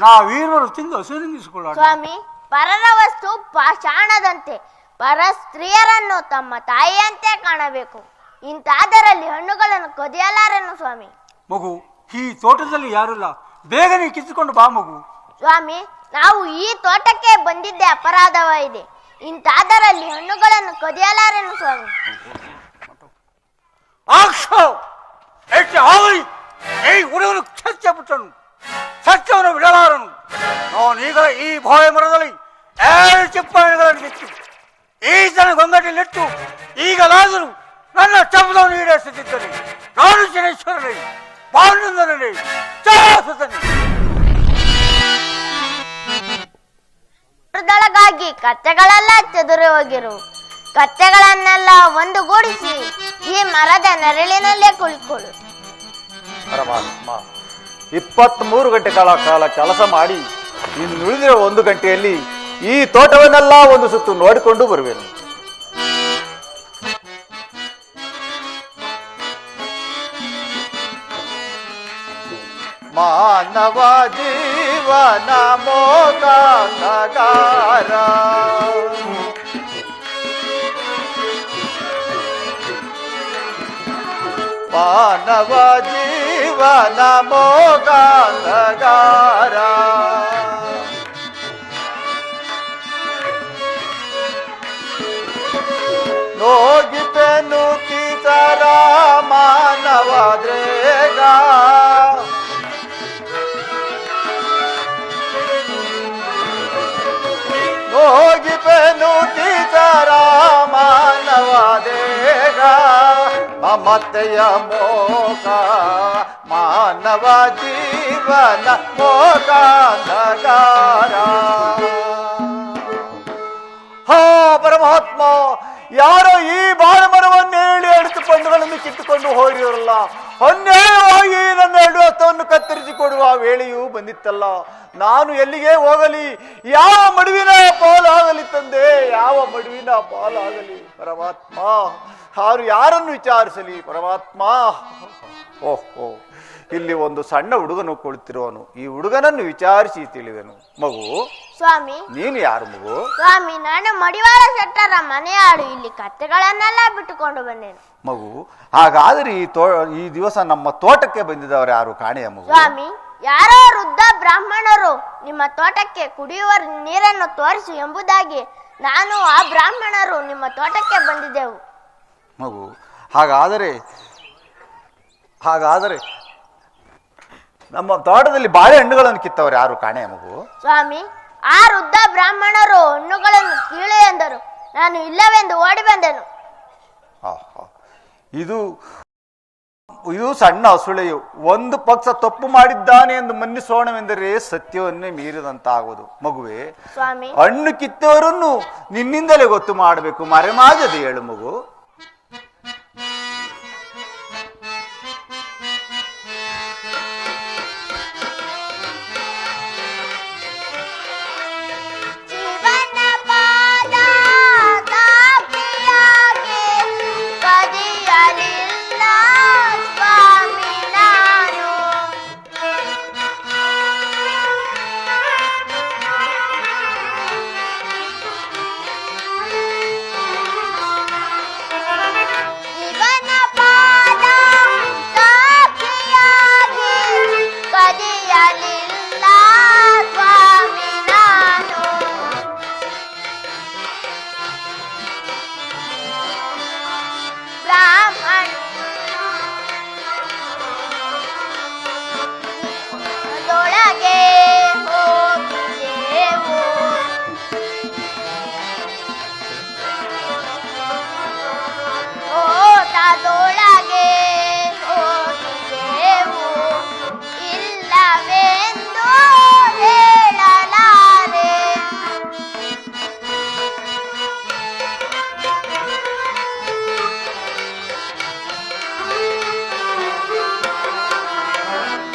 ನಾವೀರ್ವರು ತಿಂದು ಹಸುನಿಗಿಸಿಕೊಳ್ಳೋಣ. ಸ್ವಾಮಿ, ಪರರ ವಸ್ತು ಪಾಷಾಣದಂತೆ, ಪರ ಸ್ತ್ರೀಯರನ್ನು ತಮ್ಮ ತಾಯಿಯಂತೆ ಕಾಣಬೇಕು. ಇಂತಾದರಲ್ಲಿ ಹಣ್ಣುಗಳನ್ನು ಕದಿಯಲಾರೆನು ಸ್ವಾಮಿ. ಮಗು, ಈ ತೋಟದಲ್ಲಿ ಯಾರಿಲ್ಲ, ಬೇಗನೆ ಕಿತ್ತುಕೊಂಡು ಬಾ ಮಗು. ಸ್ವಾಮಿ, ನಾವು ಈ ತೋಟಕ್ಕೆ ಬಂದಿದ್ದೇ ಅಪರಾಧವಾಗಿದೆ. ಇಂತಾದರಲ್ಲಿ ಹಣ್ಣುಗಳನ್ನು ಕದಿಯಲಾರೆನು ಸ್ವಾಮಿ. ಹುಡುಗನು ಸತ್ಯಪುಟ್ಟನು, ಸತ್ಯವನ್ನು ಬಿಡಲಾರನು. ನಾನೀಗ ಈ ಬಾಳೆ ಮರದಲ್ಲಿ 2 ಚಿಪ್ಪು ಹಣ್ಣುಗಳನ್ನು ಕಿತ್ತು ಈತನ ಗೊಂಗಟಿಲಿಟ್ಟು ಈಗಲಾದರೂ ನನ್ನ ಶಬ್ದವನ್ನು ಈಡೇರಿಸುತ್ತಿದ್ದೇನೆ. ನಾನು ಶನೇಶ್ವರನೇ, ಪಾಂಡುಂದರನೇ, ಚಾಸುತ್ತನೆ. ಮರದೊಳಗಾಗಿ ಕತ್ತೆಗಳೆಲ್ಲ ಚದುರಿ ಹೋಗಿರು. ಕತ್ತೆಗಳನ್ನೆಲ್ಲ ಒಂದುಗೂಡಿಸಿ ಈ ಮರದ ನೆರಳಿನಲ್ಲೇ ಕುಳಿಕೊಳ್ಳು. ಪರಮಾತ್ಮ, 23 ಗಂಟೆಗಳ ಕಾಲ ಕೆಲಸ ಮಾಡಿ ಇನ್ನುಳಿದಿರೋ 1 ಗಂಟೆಯಲ್ಲಿ ಈ ತೋಟವನ್ನೆಲ್ಲ ಒಂದು ಸುತ್ತು ನೋಡಿಕೊಂಡು ಬರುವೆನು. ಮಾನವ ಜೀವನ ಮೋಗಾರ, ಮಾನವ ಜೀವನ ಮೋಗಾರ, ನೋಗಿಪೆನು ಕಿತರ ಮಾನವ ದ್ರೇಗ, ಹೋಗಿಪೆನು ಕಿತರ ಮಾನವ ದೇಗ, ಮಮತೆಯ ಮೋಗ ಮಾನವ ಜೀವನ ಮೋಗಾಂಧಕಾರ. ಹಾ ಪರಮಾತ್ಮ, ಯಾರೋ ಈ ಬಾಳೆ ಮರವನ್ನು ಹೇಳಿ ಅಡಿತುಕೊಂಡುಗಳನ್ನು ಕಿತ್ತುಕೊಂಡು ಹೋಗಿರಲ್ಲ, ಅನ್ಯಾಯವಾಗಿ ನನ್ನ 2 ಹಸ್ತವನ್ನು ಕತ್ತರಿಸಿ ಕೊಡುವ ವೇಳೆಯೂ ಬಂದಿತ್ತಲ್ಲ. ನಾನು ಎಲ್ಲಿಗೆ ಹೋಗಲಿ? ಯಾವ ಮಡುವಿನ ಪಾಲಾಗಲಿ ತಂದೆ, ಯಾವ ಮಡುವಿನ ಪಾಲಾಗಲಿ ಪರಮಾತ್ಮ? ಯಾರನ್ನು ವಿಚಾರಿಸಲಿ ಪರಮಾತ್ಮ? ಓಹೋ, ಇಲ್ಲಿ ಒಂದು ಸಣ್ಣ ಹುಡುಗನು ಕುಳಿತಿರುವನು. ಈ ಹುಡುಗನನ್ನು ವಿಚಾರಿಸಿ ತಿಳಿವೆನು. ಮಗು, ಸ್ವಾಮಿ, ನೀನು ಯಾರು ಮಗು? ಸ್ವಾಮಿ, ನಾನು ಮಡಿವಾಳ ಶೆಟ್ಟರ ಮನೆಯಾಡು. ಇಲ್ಲಿ ಕತ್ತೆಗಳನ್ನೆಲ್ಲ ಬಿಟ್ಟುಕೊಂಡು ಬಂದೇನು. ಮಗು, ಹಾಗಾದ್ರೆ ಈ ದಿವಸ ನಮ್ಮ ತೋಟಕ್ಕೆ ಬಂದಿದ್ದವರು ಯಾರು ಕಾಣೆಯ ಮಗು? ಸ್ವಾಮಿ, ಯಾರೋ ವೃದ್ಧ ಬ್ರಾಹ್ಮಣರು ನಿಮ್ಮ ತೋಟಕ್ಕೆ ಕುಡಿಯುವ ನೀರನ್ನು ತೋರಿಸು ಎಂಬುದಾಗಿ ನಾನು ಆ ಬ್ರಾಹ್ಮಣರು ನಿಮ್ಮ ತೋಟಕ್ಕೆ ಬಂದಿದ್ದೆವು. ಮಗು, ಹಾಗಾದರೆ ನಮ್ಮ ತೋಟದಲ್ಲಿ ಬಾಳೆಹಣ್ಣುಗಳನ್ನು ಕಿತ್ತವರು ಯಾರು ಕಾಣೆಯ ಮಗು? ಸ್ವಾಮಿ, ಆ ವೃದ್ಧ ಬ್ರಾಹ್ಮಣರು ಹಣ್ಣುಗಳನ್ನು ಕೀಳು ಎಂದರು. ನಾನು ಇಲ್ಲವೆಂದು ಓಡಿ ಬಂದೆನು. ಇದು ಸಣ್ಣ ಅಸುಳೆಯು. ಒಂದು ಪಕ್ಷ ತಪ್ಪು ಮಾಡಿದ್ದಾನೆ ಎಂದು ಮನ್ನಿಸೋಣವೆಂದರೆ ಸತ್ಯವನ್ನೇ ಮೀರಿದಂತಾಗುವುದು. ಮಗುವೆ, ಸ್ವಾಮಿ, ಹಣ್ಣು ಕಿತ್ತವರನ್ನು ನಿನ್ನಿಂದಲೇ ಗೊತ್ತು ಮಾಡಬೇಕು, ಮರೆಮಾಜದೆ ಹೇಳು ಮಗು.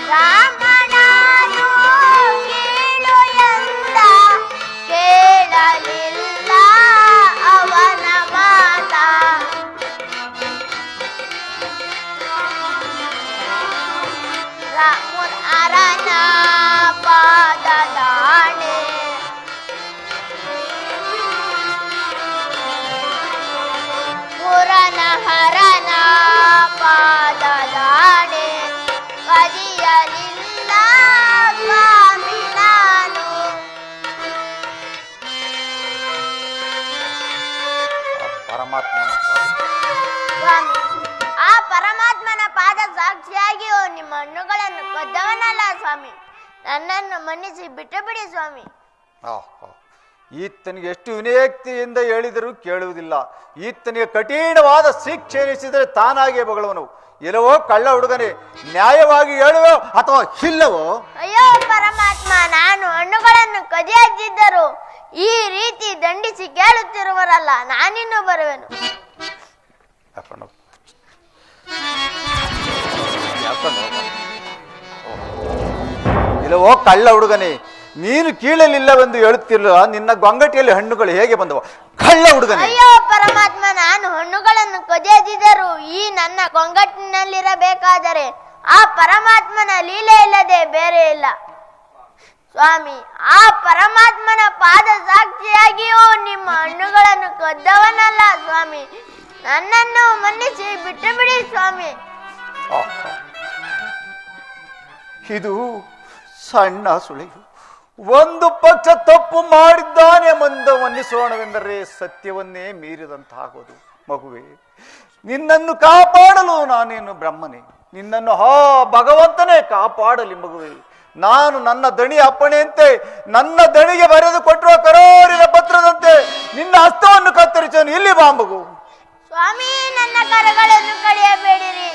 ರಾಮನಾನು ಪರಮಾತ್ಮನ ಸ್ವಾಮಿ, ಆ ಪರಮಾತ್ಮನ ಪಾದ ಸಾಕ್ಷಿಯಾಗಿಯೂ ನಿಮ್ಮ ಹಣ್ಣುಗಳನ್ನು ಕದ್ದವನಲ್ಲ ಸ್ವಾಮಿ. ನನ್ನನ್ನು ಮನ್ನಿಸಿ ಬಿಟ್ಟು ಬಿಡಿ ಸ್ವಾಮಿ. ಈತನಿಗೆ ಎಷ್ಟು ವಿನಯಕ್ತಿಯಿಂದ ಹೇಳಿದರೂ ಕೇಳುವುದಿಲ್ಲ. ಈತನಿಗೆ ಕಠಿಣವಾದ ಶಿಕ್ಷೆ ಎನಿಸಿದರೆ ತಾನಾಗಿಯೇ ಬಗಳವನು. ಎಲ್ಲವೋ ಕಳ್ಳ ಹುಡುಗನೇ, ನ್ಯಾಯವಾಗಿ ಹೇಳುವೋ ಅಥವಾ ಇಲ್ಲವೋ? ಅಯ್ಯೋ ಪರಮಾತ್ಮ, ನಾನು ಹಣ್ಣುಗಳನ್ನು ಕದಿಯದಿದ್ದರು ಈ ರೀತಿ ದಂಡಿಸಿ ಕೇಳುತ್ತಿರುವರಲ್ಲ, ನಾನಿನ್ನು ಬರುವೆನು. ಇಲ್ಲವೋ ಕಳ್ಳ ಹುಡುಗನೇ, ನೀನು ಕೀಳಲಿಲ್ಲವೆಂದು ಹೇಳುತ್ತಿಲ್ಲ. ನಿನ್ನ ಗೊಂಗಟಿಯಲ್ಲಿ ಹಣ್ಣುಗಳು ಹೇಗೆ ಬಂದವು? ಕಳ್ಳ ಹುಡುಗನೇ. ಅಯ್ಯೋ ಪರಮಾತ್ಮ, ನಾನು ಹಣ್ಣುಗಳನ್ನು ಕದಿಯದಿದ್ದರು ಈ ನನ್ನ ಗೊಂಗಟ್ಟಿನಲ್ಲಿರಬೇಕಾದರೆ ಆ ಪರಮಾತ್ಮನ ಲೀಲೆ ಇಲ್ಲದೆ ಬೇರೆ ಇಲ್ಲ ಸ್ವಾಮಿ. ಆ ಪರಮಾತ್ಮನ ಪಾದ ಸಾಕ್ಷಿಯಾಗಿಯೂ ನಿಮ್ಮ ಹಣ್ಣುಗಳನ್ನು ಕದ್ದವನಲ್ಲ ಸ್ವಾಮಿ. ನನ್ನನ್ನು ಮನ್ನಿಸಿ ಬಿಟ್ಟು ಬಿಡಿ ಸ್ವಾಮಿ. ಇದು ಸಣ್ಣ ಸುಳಿವು. ಒಂದು ಪಕ್ಷ ತಪ್ಪು ಮಾಡಿದ್ದಾನೆ ಮುಂದೆ ಮನ್ನಿಸೋಣವೆಂದರೆ ಸತ್ಯವನ್ನೇ ಮೀರಿದಂತಾಗೋದು. ಮಗುವೆ, ನಿನ್ನನ್ನು ಕಾಪಾಡಲು ನಾನೇನು ಬ್ರಹ್ಮನೇ? ನಿನ್ನನ್ನು ಭಗವಂತನೇ ಕಾಪಾಡಲಿ ಮಗುವೆ. ನಾನು ನನ್ನ ದಣಿ ಅಪ್ಪಣೆಯಂತೆ ನನ್ನ ದಣಿಗೆ ಬರೆದು ಕೊಟ್ಟಿರುವ ಕರೋರಿನ ಪತ್ರದಂತೆ ನಿನ್ನ ಹಸ್ತವನ್ನು ಕತ್ತರಿಸೋನು. ಇಲ್ಲಿ ಬಾ ಮಗು. ಸ್ವಾಮಿ, ನನ್ನ ಕರಗಳನ್ನು ಕಡಿಯಬೇಡಿರಿ.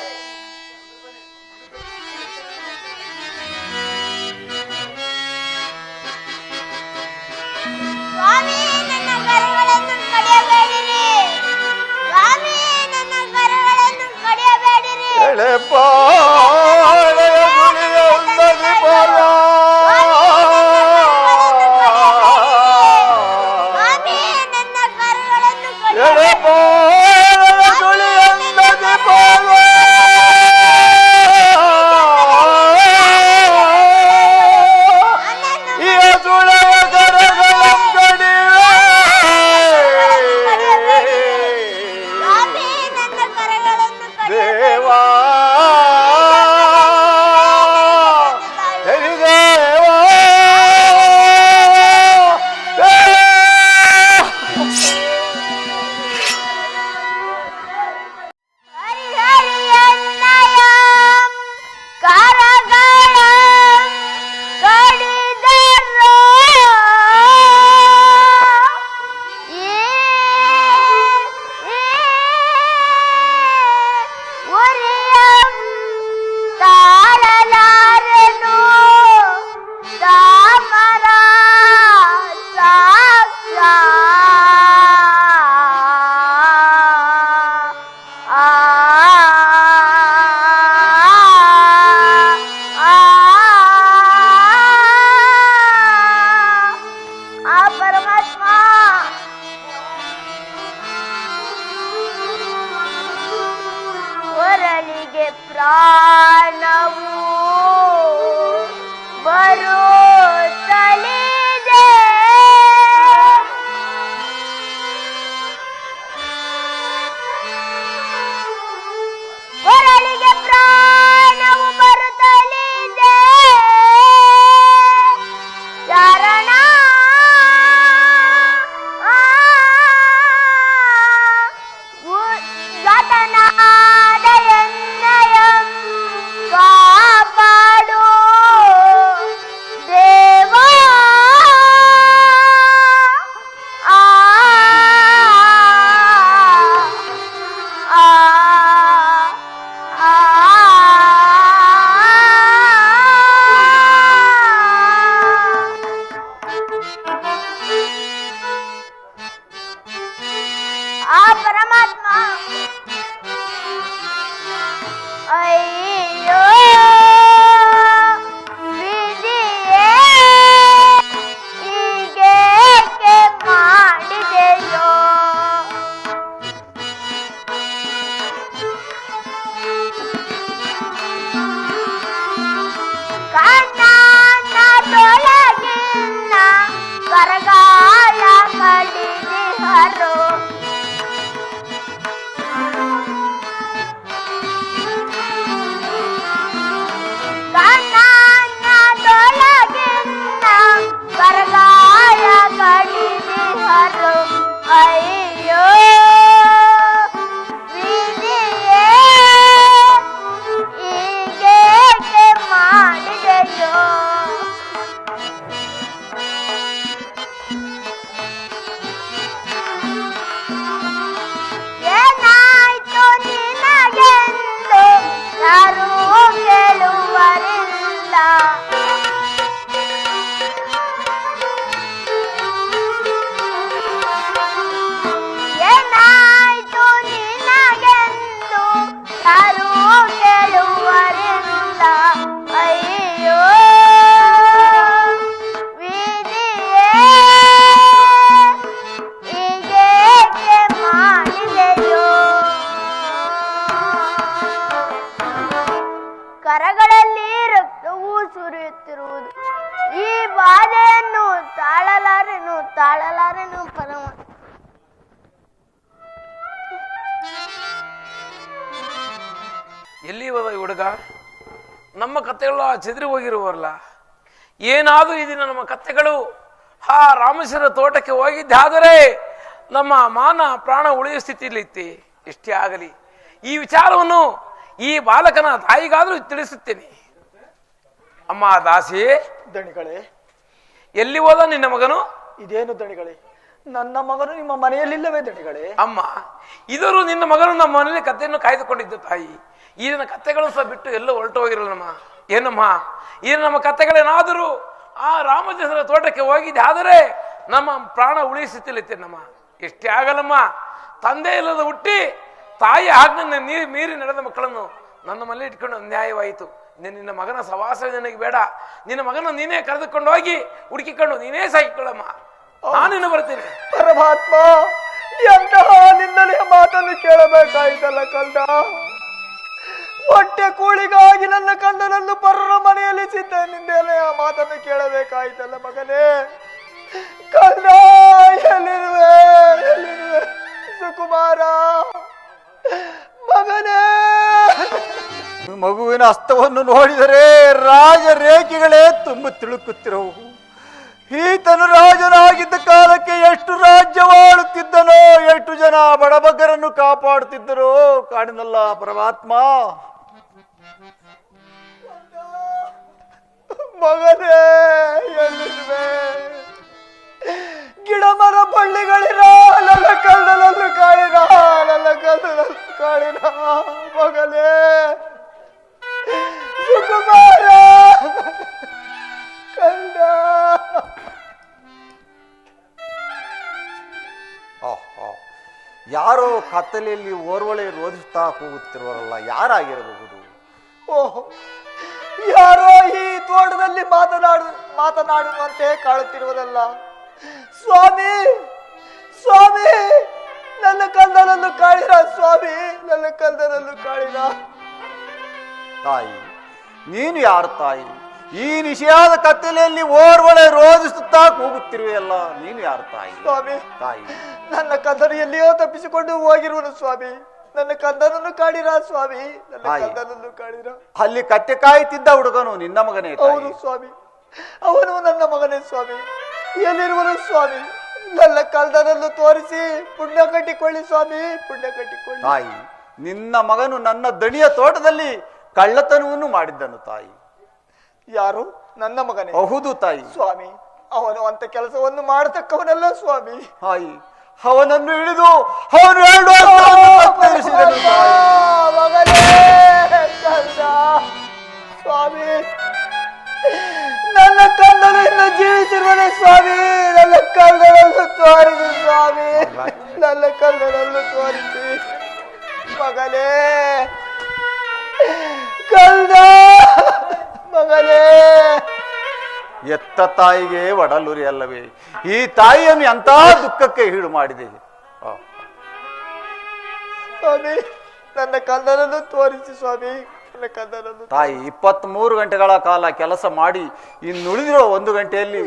ಸ್ವಾಮಿ, ನನ್ನ ಕರಗಳನ್ನು ಕಡಿಯಬೇಡಿರಿ. ಸ್ವಾಮಿ, ನನ್ನ ಕರಗಳನ್ನು ಕಡಿಯಬೇಡಿರಿ. ಸ್ವಾಮಿ, ನನ್ನ ಕರಗಳನ್ನು ಕಡಿಯಬೇಡಿರಿ. ಕೊರಳಿಗೆ ಪ್ರಾಣವು ಬರುತ್ತಲಿದೆ. ಕೊರಳಿಗೆ ಪ್ರಾಣವು ಬರುತ್ತಲಿದೆ. ಶರಣ ಘಟನಾದಯನ್ನಯಂ ಕಾಪಾಡು ದೇವಾ. ಆ ಪರಮಾತ್ಮ ಅಯ್ಯೋ ವಿಧಿಯೇ ಹೀಗೇಕೆ ಮಾಡಿದೆಯೋ. ಕಣ್ಣನೊಳಗಿನ ಕರಗಾಲ ಕಡಿದಿಹರು. ಕಣ್ಣನೊಳಗಿನ ಕರಗಾಲ ಕಡಿದಿಹರು. ಅಯ್ಯೋ ಖಡ್ಗ, ನಮ್ಮ ಕತ್ತೆಗಳು ಚೆದರಿ ಹೋಗಿರುವಲ್ಲ. ಏನಾದರೂ ಈ ದಿನ ನಮ್ಮ ಕತ್ತೆಗಳು ಆ ರಾಮೇಶ್ವರ ತೋಟಕ್ಕೆ ಹೋಗಿದ್ದಾದರೆ ನಮ್ಮ ಮಾನ ಪ್ರಾಣ ಉಳಿಯುವ ಸ್ಥಿತಿಯಲ್ಲಿತ್ತೆ. ಎಷ್ಟೇ ಆಗಲಿ ಈ ವಿಚಾರವನ್ನು ಈ ಬಾಲಕನ ತಾಯಿಗಾದರೂ ತಿಳಿಸುತ್ತೇನೆ. ಅಮ್ಮ ದಾಸಿ, ದಣಿಗಳೇ, ಎಲ್ಲಿ ಹೋದ ನಿನ್ನ ಮಗನು? ಇದೇನು ದಣಿಗಳೇ, ನನ್ನ ಮಗನು ನಿಮ್ಮ ಮನೆಯಲ್ಲಿಲ್ಲವೇ ದಣಿಗಳೇ? ಅಮ್ಮ, ಇದರು ನಿನ್ನ ಮಗನು ನಮ್ಮ ಮನೆಯಲ್ಲಿ ಕತ್ತೆಯನ್ನು ಕಾಯ್ದುಕೊಂಡಿದ್ದ ತಾಯಿ. ಈ ನನ್ನ ಕತ್ತೆಗಳು ಸಹ ಬಿಟ್ಟು ಎಲ್ಲೋ ಹೊರಟು ಹೋಗಿರಲ್ಲಮ್ಮ. ಏನಮ್ಮ, ಈ ನಮ್ಮ ಕತ್ತೆಗಳೇನಾದರೂ ಆ ರಾಮಚಂದ್ರ ತೋಟಕ್ಕೆ ಹೋಗಿದ್ದೆ ಆದರೆ ನಮ್ಮ ಪ್ರಾಣ ಉಳಿಸುತ್ತಿಲ್ಲತ್ತೇನಮ್ಮ. ಎಷ್ಟೇ ಆಗಲ್ಲಮ್ಮ, ತಂದೆ ಇಲ್ಲದ ಹುಟ್ಟಿ ತಾಯಿ ಆಜ್ಞೆಯನ್ನು ಮೀರಿ ನಡೆದ ಮಕ್ಕಳನ್ನು ನನ್ನ ಮನೇಲಿ ಇಟ್ಕೊಂಡು ಅನ್ಯಾಯವಾಯಿತು. ನಿನ್ನ ಮಗನ ಸವಾಸ ನನಗೆ ಬೇಡ. ನಿನ್ನ ಮಗನ ನೀನೇ ಕರೆದುಕೊಂಡು ಹೋಗಿ ಹುಡುಕಿಕೊಂಡು ನೀನೇ ಸಾಕಿಕೊಳ್ಳಮ್ಮ. ನಾನಿನ್ನು ಬರ್ತೀನಿ. ಪರಮಾತ್ಮ, ಎಂತಹ ನಿಂದನೆಯ ಮಾತನ್ನು ಕೇಳಬೇಕಾಯ್ತಲ್ಲ ಕಂದ. ಹೊಟ್ಟೆ ಕೂಳಿಗಾಗಿ ನನ್ನ ಕಂದನನ್ನು ಪರರ ಮನೆಯಲ್ಲಿ ಸಿದ್ಧ ನಿಂದೆಲೆಯ ಮಾತನ್ನು ಕೇಳಬೇಕಾಯ್ತಲ್ಲ ಮಗನೇ. ಕಂದ, ಎಲ್ಲಿರುವೆ ಎಲ್ಲಿರುವೆ ಸುಕುಮಾರ ಮಗನೇ. ಮಗುವಿನ ಹಸ್ತವನ್ನು ನೋಡಿದರೆ ರಾಜ ರೇಖೆಗಳೇ ತುಂಬ ತಿಳುಕುತ್ತಿರವು. ಈತನು ರಾಜನಾಗಿದ್ದ ಕಾಲಕ್ಕೆ ಎಷ್ಟು ರಾಜ್ಯವಾಳುತ್ತಿದ್ದನೋ, ಎಷ್ಟು ಜನ ಬಡಬಗ್ಗರನ್ನು ಕಾಪಾಡುತ್ತಿದ್ದರೋ ಕಾಡಿನಲ್ಲ ಪರಮಾತ್ಮ. ಮಗನೇ, ಎಲ್ಲಿರುವೆ? ಗಿಡ ಮರ ಬಳ್ಳಿಗಳಿರ ನನ್ನ ಕಲ್ಲಲ್ಲೂ ಕಾಳಿರ, ನನ್ನ ಕಲ್ಲಲ್ಲೂ ಕಾಳಿರ ಮಗನೇ ಸುಕುಮಾರ ಕಂದ. ಯಾರೋ ಕತ್ತಲೆಯಲ್ಲಿ ಓರ್ವಳೆ ರೋಧಿಸ್ತಾ ಕೂಗುತ್ತಿರುವರಲ್ಲ, ಯಾರಾಗಿರಬಹುದು? ಓಹ್, ಯಾರೋ ಈ ತೋಟದಲ್ಲಿ ಮಾತನಾಡುವಂತೆ ಕಾಣುತ್ತಿರುವುದಲ್ಲ. ಸ್ವಾಮಿ, ಸ್ವಾಮಿ, ನನ್ನ ಕಂದನನ್ನು ಕಾಳಿರ ಸ್ವಾಮಿ, ನನ್ನ ಕಂದನನ್ನು ಕಾಳಿರ. ತಾಯಿ, ನೀನು ಯಾರು ತಾಯಿ? ಈ ನಿಶೆಯಾದ ಕತ್ತಲೆಯಲ್ಲಿ ಓರ್ವಳೆ ರೋಧಿಸುತ್ತಾ ಕೂಗುತ್ತಿರುವೆಯಲ್ಲ, ನೀನು ಯಾರು ತಾಯಿ? ಸ್ವಾಮಿ, ತಾಯಿ, ನನ್ನ ಕಂದನು ಎಲ್ಲಿಯೋ ತಪ್ಪಿಸಿಕೊಂಡು ಹೋಗಿರುವನು ಸ್ವಾಮಿ. ನನ್ನ ಕಂದನನ್ನು ಕಾಡಿರ ಸ್ವಾಮಿ, ನನ್ನ ಕಂದನನ್ನು ಕಾಡಿರ. ಅಲ್ಲಿ ಕತ್ತೆ ಕಾಯುತ್ತಿದ್ದ ಹುಡುಗನು ನಿನ್ನ ಮಗನೇ? ಹೌದು ಸ್ವಾಮಿ, ಅವನು ನನ್ನ ಮಗನೇ ಸ್ವಾಮಿ. ಎಲ್ಲಿರುವನು ಸ್ವಾಮಿ? ನನ್ನ ಕಂದನನ್ನು ತೋರಿಸಿ ಪುಣ್ಯ ಕಟ್ಟಿಕೊಳ್ಳಿ ಸ್ವಾಮಿ, ಪುಣ್ಯ ಕಟ್ಟಿಕೊಳ್ಳಿ. ತಾಯಿ, ನಿನ್ನ ಮಗನು ನನ್ನ ದಣಿಯ ತೋಟದಲ್ಲಿ ಕಳ್ಳತನವನ್ನು ಮಾಡಿದ್ದನು ತಾಯಿ. ಯಾರು? ನನ್ನ ಮಗನೇ? ಹೌದು ತಾಯಿ. ಸ್ವಾಮಿ, ಅವನು ಅಂತ ಕೆಲಸವನ್ನು ಮಾಡತಕ್ಕವನಲ್ಲ ಸ್ವಾಮಿ. ತಾಯಿ, ಅವನನ್ನು ಹಿಡಿದು ಅವನು ಎರಡು ಕತ್ತರಿಸಿದನು ತಾಯಿ. ಮಗನೇ ಕಂದ, ಸ್ವಾಮಿ, ನನ್ನ ಕಂದನು ಇನ್ನು ಜೀವಿಸಿರುವನೇ ಸ್ವಾಮಿ. ನನ್ನ ಕಂದನನ್ನು ತೋರಿಸಿ ಸ್ವಾಮಿ, ನನ್ನ ಕಂದನನ್ನು ತೋರಿಸಿ ಮಗನೇ ಕಂದ, ಮಗನೇ. ಎತ್ತ ತಾಯಿಗೆ ಒಡಲುರಿ ಅಲ್ಲವೇ? ಈ ತಾಯಿಯನ್ನು ಎಂತ ದುಃಖಕ್ಕೆ ಈಡು ಮಾಡಿದೆ. ಸ್ವಾಮಿ, ನನ್ನ ಕಂದನನ್ನು ತೋರಿಸಿ ಸ್ವಾಮಿ, ನನ್ನ ಕಂದನನ್ನು. ತಾಯಿ 23 ಗಂಟೆಗಳ ಕಾಲ ಕೆಲಸ ಮಾಡಿ ಇನ್ನುಳಿದಿರೋ 1 ಗಂಟೆಯಲ್ಲಿ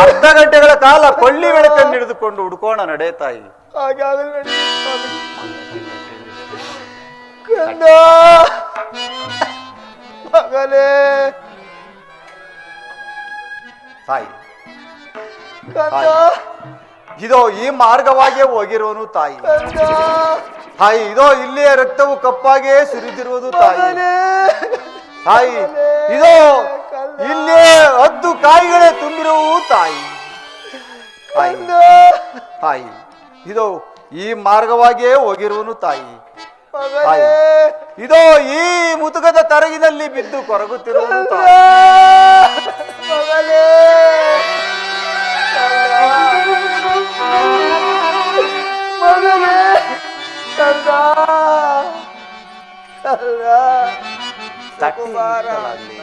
ಅರ್ಧ ಗಂಟೆಗಳ ಕಾಲ ಕೊಳ್ಳಿ ಬೆಳಕನ್ನು ಹಿಡಿದುಕೊಂಡು ಹುಡ್ಕೋಣ ನಡೆ ತಾಯಿ. ಹಾಗೆ ಆಗಲು ನಡಿ ಸ್ವಾಮಿ. ಕಂದ, ಮಗನೇ ತಾಯಿ, ಕಂದ, ಇದೋ ಈ ಮಾರ್ಗವಾಗಿಯೇ ಹೋಗಿರುವನು ತಾಯಿ. ಕಂದ, ತಾಯಿ, ಇದೋ ಇಲ್ಲಿಯೇ ರಕ್ತವು ಕಪ್ಪಾಗೆ ಸುರಿದಿರುವುದು ತಾಯಿ. ತಾಯಿ, ಇದೋ ಇಲ್ಲೇ ಹದ್ದು ಕಾಯಿಗಳೇ ತುಂಬಿರುವು ತಾಯಿ. ಕಂದ, ತಾಯಿ, ಇದೋ ಈ ಮಾರ್ಗವಾಗಿಯೇ ಹೋಗಿರುವನು ತಾಯಿ. ತಾಯಿ, ಮಗನೇ ಇದೋ ಈ ಮುತುಕದ ತರಗಿನಲ್ಲಿ ಬಿದ್ದು ಕೊರಗುತ್ತಿರುವನು ತಾಯಿ. ಮಗನೇ ಮಗನೇ ಕಂದ, ಕಂದ ತಟ್ಟಿ ಕುಮಾರ. ಇಕ್ಕಲಾಗಲಿ.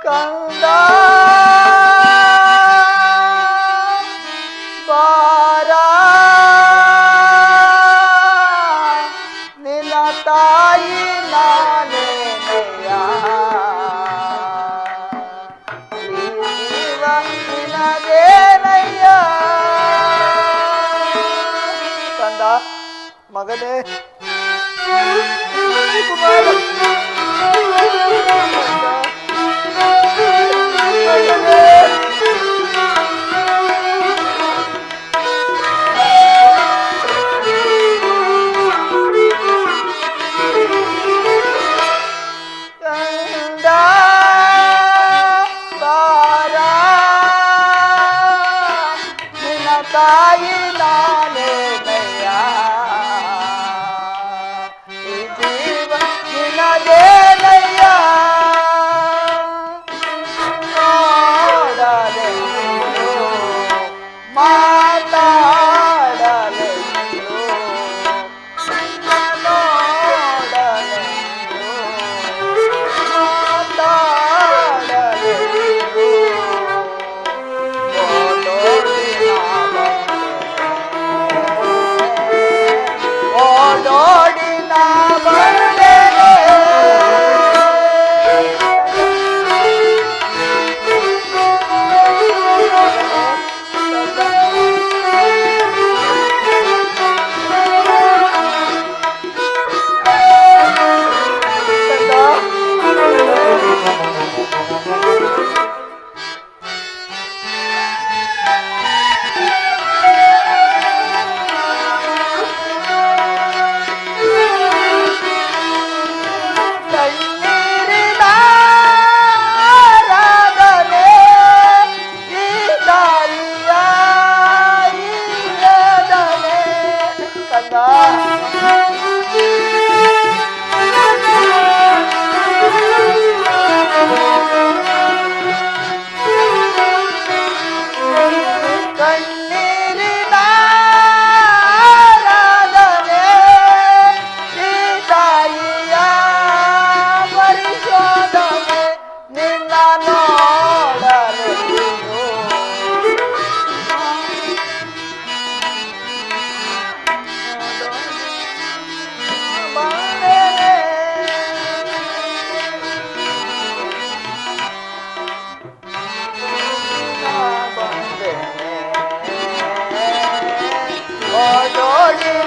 ಕಂದ ಮಗನೇ ಕುಮಾರ ತಾಯಿ ನಾನೇ ನಯ್ಯ ಈ ಜೀವ ನಿನದೇ ನಯ್ಯ ನೋಡಲೆಂದು ಮಾತಾಡಲೆಂದು ನೋಡಲೆಂದು ಮಾತಾಡಲೆಂದು ಓಡೋಡಿ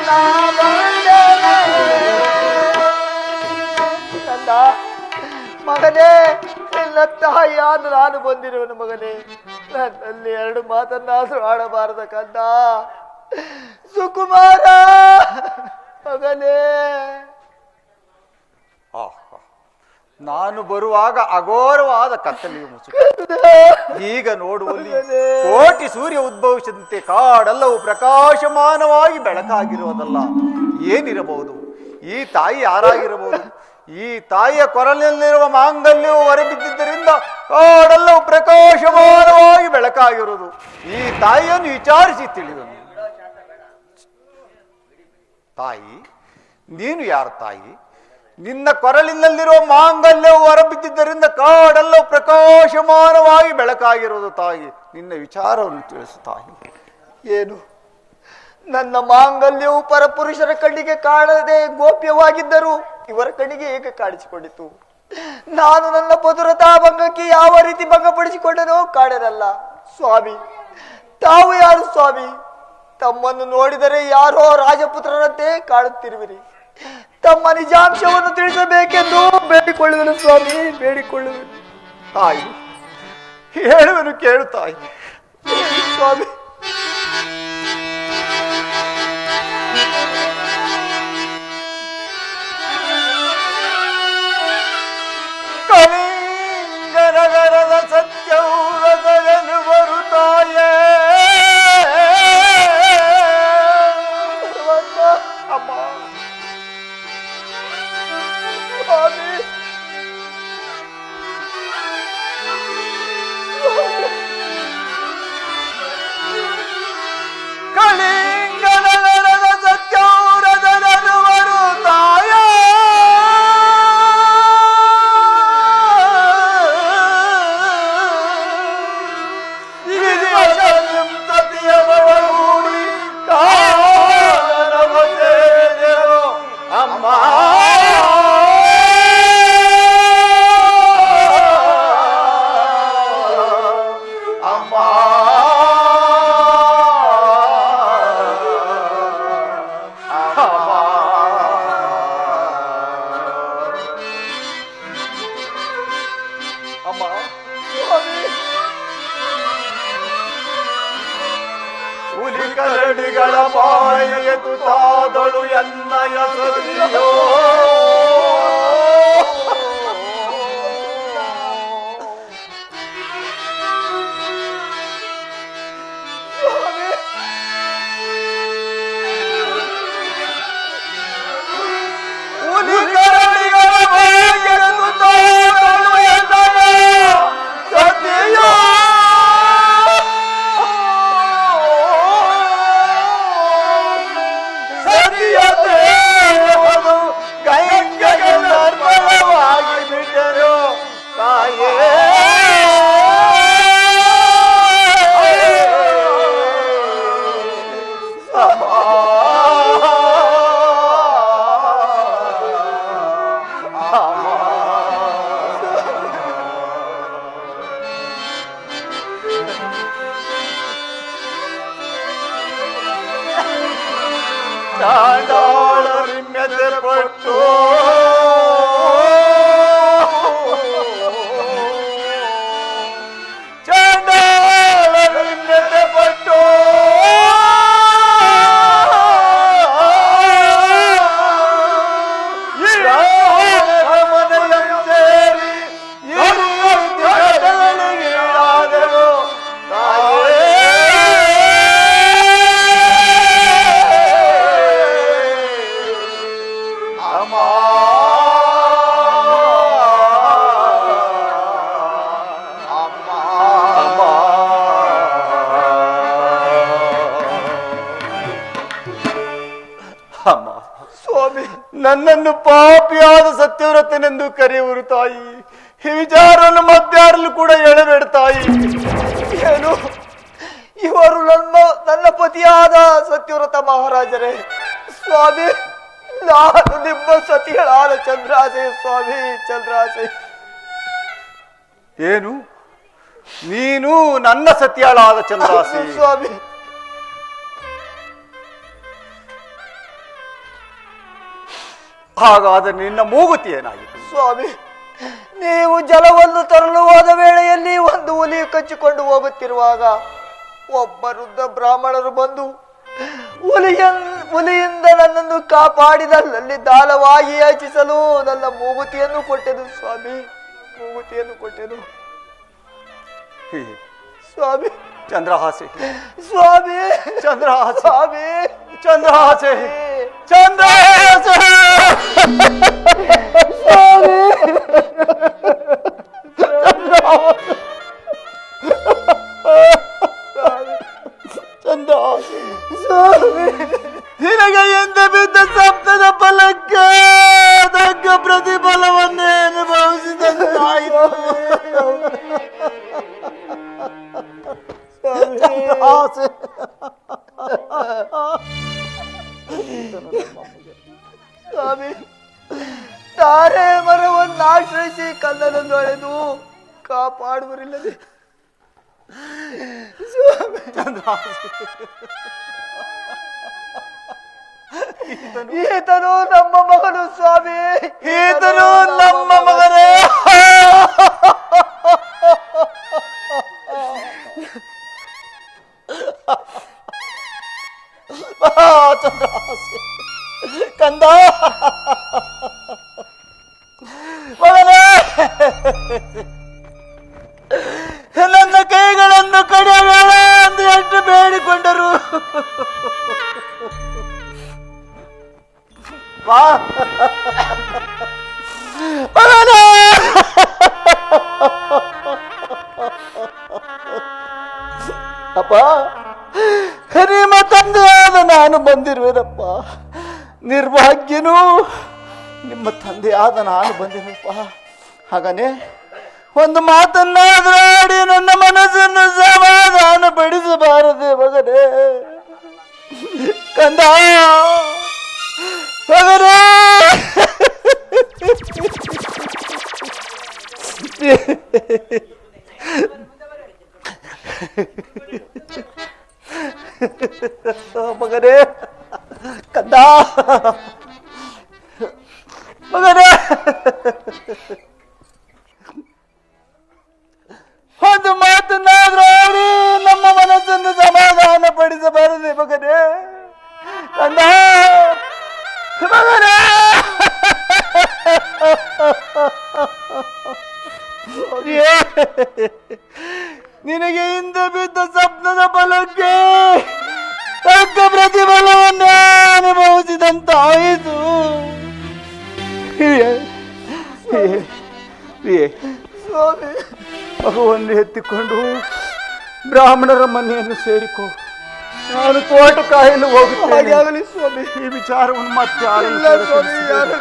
ನಾ ಬಂದೆ ಮಗನೇ ನಿನ್ನ ತಾಯಿಯಾದ ನಾನು ಬಂದಿರುವನು ಮಗನೇ ನನ್ನಲ್ಲಿ ಎರಡು ಮಾತನ್ನಾದ್ರೂ ಆಡಬಾರದ ಕಂದ ಸುಕುಮಾರ ಮಗನೇ ನಾನು ಬರುವಾಗ ಅಘೋರವಾದ ಕತ್ತಲೆಯು ಮುಚ್ಚು ಈಗ ನೋಡುವಲ್ಲಿ ಕೋಟಿ ಸೂರ್ಯ ಉದ್ಭವಿಸಿದಂತೆ ಕಾಡೆಲ್ಲವೂ ಪ್ರಕಾಶಮಾನವಾಗಿ ಬೆಳಕಾಗಿರುವುದಲ್ಲ. ಏನಿರಬಹುದು? ಈ ತಾಯಿ ಯಾರಾಗಿರಬಹುದು? ಈ ತಾಯಿಯ ಕೊರಲಿನಲ್ಲಿರುವ ಮಾಂಗಲ್ಯವು ಹೊರಬಿದ್ದಿದ್ದರಿಂದ ಕಾಡೆಲ್ಲವೂ ಪ್ರಕಾಶಮಾನವಾಗಿ ಬೆಳಕಾಗಿರುವುದು. ಈ ತಾಯಿಯನ್ನು ವಿಚಾರಿಸಿ ತಿಳಿದನು. ತಾಯಿ, ನೀನು ಯಾರು ತಾಯಿ? ನಿನ್ನ ಕೊರಳಿನಲ್ಲಿರುವ ಮಾಂಗಲ್ಯವು ಹೊರಬಿದ್ದಿದ್ದರಿಂದ ಕಾಡೆಲ್ಲವೂ ಪ್ರಕಾಶಮಾನವಾಗಿ ಬೆಳಕಾಗಿರುವುದು. ತಾಯಿ, ನಿನ್ನ ವಿಚಾರವನ್ನು ತಿಳಿಸು ತಾಯಿ. ಏನು? ನನ್ನ ಮಾಂಗಲ್ಯವು ಪರಪುರುಷರ ಕಣ್ಣಿಗೆ ಕಾಣದೆ ಗೋಪ್ಯವಾಗಿದ್ದರೂ ಇವರ ಕಣ್ಣಿಗೆ ಹೇಗೆ ಕಾಣಿಸಿಕೊಂಡಿತು? ನಾನು ನನ್ನ ಮಧುರತಾ ಭಂಗಕ್ಕೆ ಯಾವ ರೀತಿ ಭಂಗಪಡಿಸಿಕೊಂಡನೋ ಕಾಣರಲ್ಲ. ಸ್ವಾಮಿ, ತಾವು ಯಾರು ಸ್ವಾಮಿ? ತಮ್ಮನ್ನು ನೋಡಿದರೆ ಯಾರೋ ರಾಜಪುತ್ರರಂತೆ ಕಾಣುತ್ತಿರುವಿರಿ. ತಮ್ಮ ನಿಜಾಂಶವನ್ನು ತಿಳಿಸಬೇಕೆಂದು ಬೇಡಿಕೊಳ್ಳುವೆನು ಸ್ವಾಮಿ, ಬೇಡಿಕೊಳ್ಳುವೆನು. ತಾಯಿ, ಹೇಳುವೆನು ಕೇಳು ತಾಯಿ. ಸ್ವಾಮಿ, ಕಲಿಂಗನಗರದ ಸತ್ಯವ್ರತನು ಬರುತ್ತಾಯೇ ಅಮ್ಮ. ಸ್ವಾಮಿ, ಕರಡಿಗಳ ಬಾಯಿಗೆ ತುತಾದಳು ಎನ್ನಯ ಸತಿಯೋ ಚಾಂಡಾಳರಿಮ್ಯತೆ ಪಟ್ಟು ಚಾಂಡಾಳರಿಮ್ಯತೆ ಪಟ್ಟು ಮನೆಯ ಸೇರಿ ೀಳಾದರು ಅಮ್ಮ ಸ್ವಾಮಿ, ನನ್ನನ್ನು ಪಾಪಿಯಾದ ಸತ್ಯವ್ರತನೆಂದು ಕರೆಯುವರು ತಾಯಿ. ಈ ವಿಚಾರವನ್ನು ಮತ್ತಾರಲ್ಲೂ ಕೂಡ ಹೇಳಬೇಡ ತಾಯಿ. ಏನು ಇವರು ನನ್ನ ಪತಿಯಾದ ಸತ್ಯವ್ರತ ಮಹಾರಾಜರೇ? ಸ್ವಾಮಿ, ನಾನು ನಿಮ್ಮ ಸತಿಗಳಾದ ಚಂದ್ರಾಸೆ ಸ್ವಾಮಿ, ಚಂದ್ರಾಸೆ. ಏನು ನೀನು ನನ್ನ ಸತ್ಯಾಳಾದ ಚಂದ್ರಾಸಿ? ಸ್ವಾಮಿ, ಹಾಗಾದರೆ ನಿನ್ನ ಮೂಗುತಿ ಏನಾಗಿತ್ತು? ಸ್ವಾಮಿ, ನೀವು ಜಲವನ್ನು ತರಲು ಹೋದ ವೇಳೆಯಲ್ಲಿ ಒಂದು ಹುಲಿ ಕಚ್ಚಿಕೊಂಡು ಹೋಗುತ್ತಿರುವಾಗ ಒಬ್ಬ ವೃದ್ಧ ಬ್ರಾಹ್ಮಣರು ಬಂದು ಹುಲಿಯಿಂದ ನನ್ನನ್ನು ಕಾಪಾಡಿದಲ್ಲಿ ದಾಳವಾಗಿ ಯಾಚಿಸಲು ನನ್ನ ಮೂಗುತಿಯನ್ನು ಕೊಟ್ಟೆನು ಸ್ವಾಮಿ, ಮೂಗುತಿಯನ್ನು ಕೊಟ್ಟೆನು ಸ್ವಾಮಿ. ಚಂದ್ರಹಾಸೆ ಸ್ವಾಮಿ, ಚಂದ್ರಹಾಸೆ ಸ್ವಾಮಿ, ಚಂದ್ರಹಾಸೆ ಚಂದ್ರಹಾಸೆ ಸ್ವಾಮಿ, ಚಂದ್ರಹಾಸೆ ಸ್ವಾಮಿ. ನಿನಗೆಯಿಂದ ಬಿದ್ದ ಸಪ್ತದ ಫಲಕ್ಕೆ ತಗ್ಗ ಪ್ರತಿಫಲವನ್ನೇ ಅನುಭವಿಸಿದಂತಾಯಿತು. ಚಂದ್ರಹಾಸೆ ಸ್ವಾಮಿ, ತಾರೆ ಮರವನ್ನು ಆಶ್ರಯಿಸಿ ಕಲ್ಲನ್ನು ಅಳೆದು ಕಾಪಾಡುವರಿಲ್ಲದೆ ಸ್ವಾಮಿ. ಈತನು ನಮ್ಮ ಮಗನು ಸ್ವಾಮಿ, ಈತನು ನಮ್ಮ ಮಗನೇ. ಚಂದ್ರಹಾಸೆ ಕಂದ ಮಗನೇ, ನನ್ನ ಕೈಗಳನ್ನು ಕಡಿಯಬೇಡ ಎಂದು ಎಷ್ಟು ಬೇಡಿಕೊಂಡರು. ಮಗನೇ, ಅಪ್ಪ, ನಿಮ್ಮ ತಂದೆಯಾದ ನಾನು ಬಂದಿರುವೆನಪ್ಪ. ನಿರ್ಭಾಗ್ಯನು ನಿಮ್ಮ ತಂದೆಯಾದ ನಾನು ಬಂದಿರುವಪ್ಪ. ಹಾಗನೇ ಒಂದು ಮಾತನ್ನಾದ್ರೂ ಆಡಿ ನನ್ನ ಮನಸ್ಸನ್ನು ಸಮಾಧಾನ ಪಡಿಸಬಾರದೆ ಮಗನೇ. ಕಂದ ಮಗನೇ, ಮಗನೇ, ಕಂದ ಮಗನೇ, ಒಂದು ಮಾತನ್ನಾದ್ರೂ ಆಡಿ ನಮ್ಮ ಮನಸ್ಸನ್ನು ಸಮಾಧಾನ ಪಡಿಸಬಾರದೆ ಮಗನೇ. ಮಗನೇ ನಿನಗೆ ಹಿಂದೆ ಬಿದ್ದ ಸ್ವಪ್ನದ ಬಲಕ್ಕೆ ತಕ್ಕ ಪ್ರತಿಫಲವನ್ನ ಅನುಭವಿಸಿದಂತಾಯಿತು. ಮಗುವನ್ನು ಎತ್ತಿಕೊಂಡು ಬ್ರಾಹ್ಮಣರ ಮನೆಯನ್ನು ಸೇರಿಕೋ. ನಾನು ತೋಟ ಕಾಯಲು ಹೋಗುತ್ತೇನೆ. ಸ್ವಾಮಿ, ಈ ವಿಚಾರವನ್ನು ಮತ್ತೆ ಇಲ್ಲ ಸ್ವಾಮಿ, ಯಾರು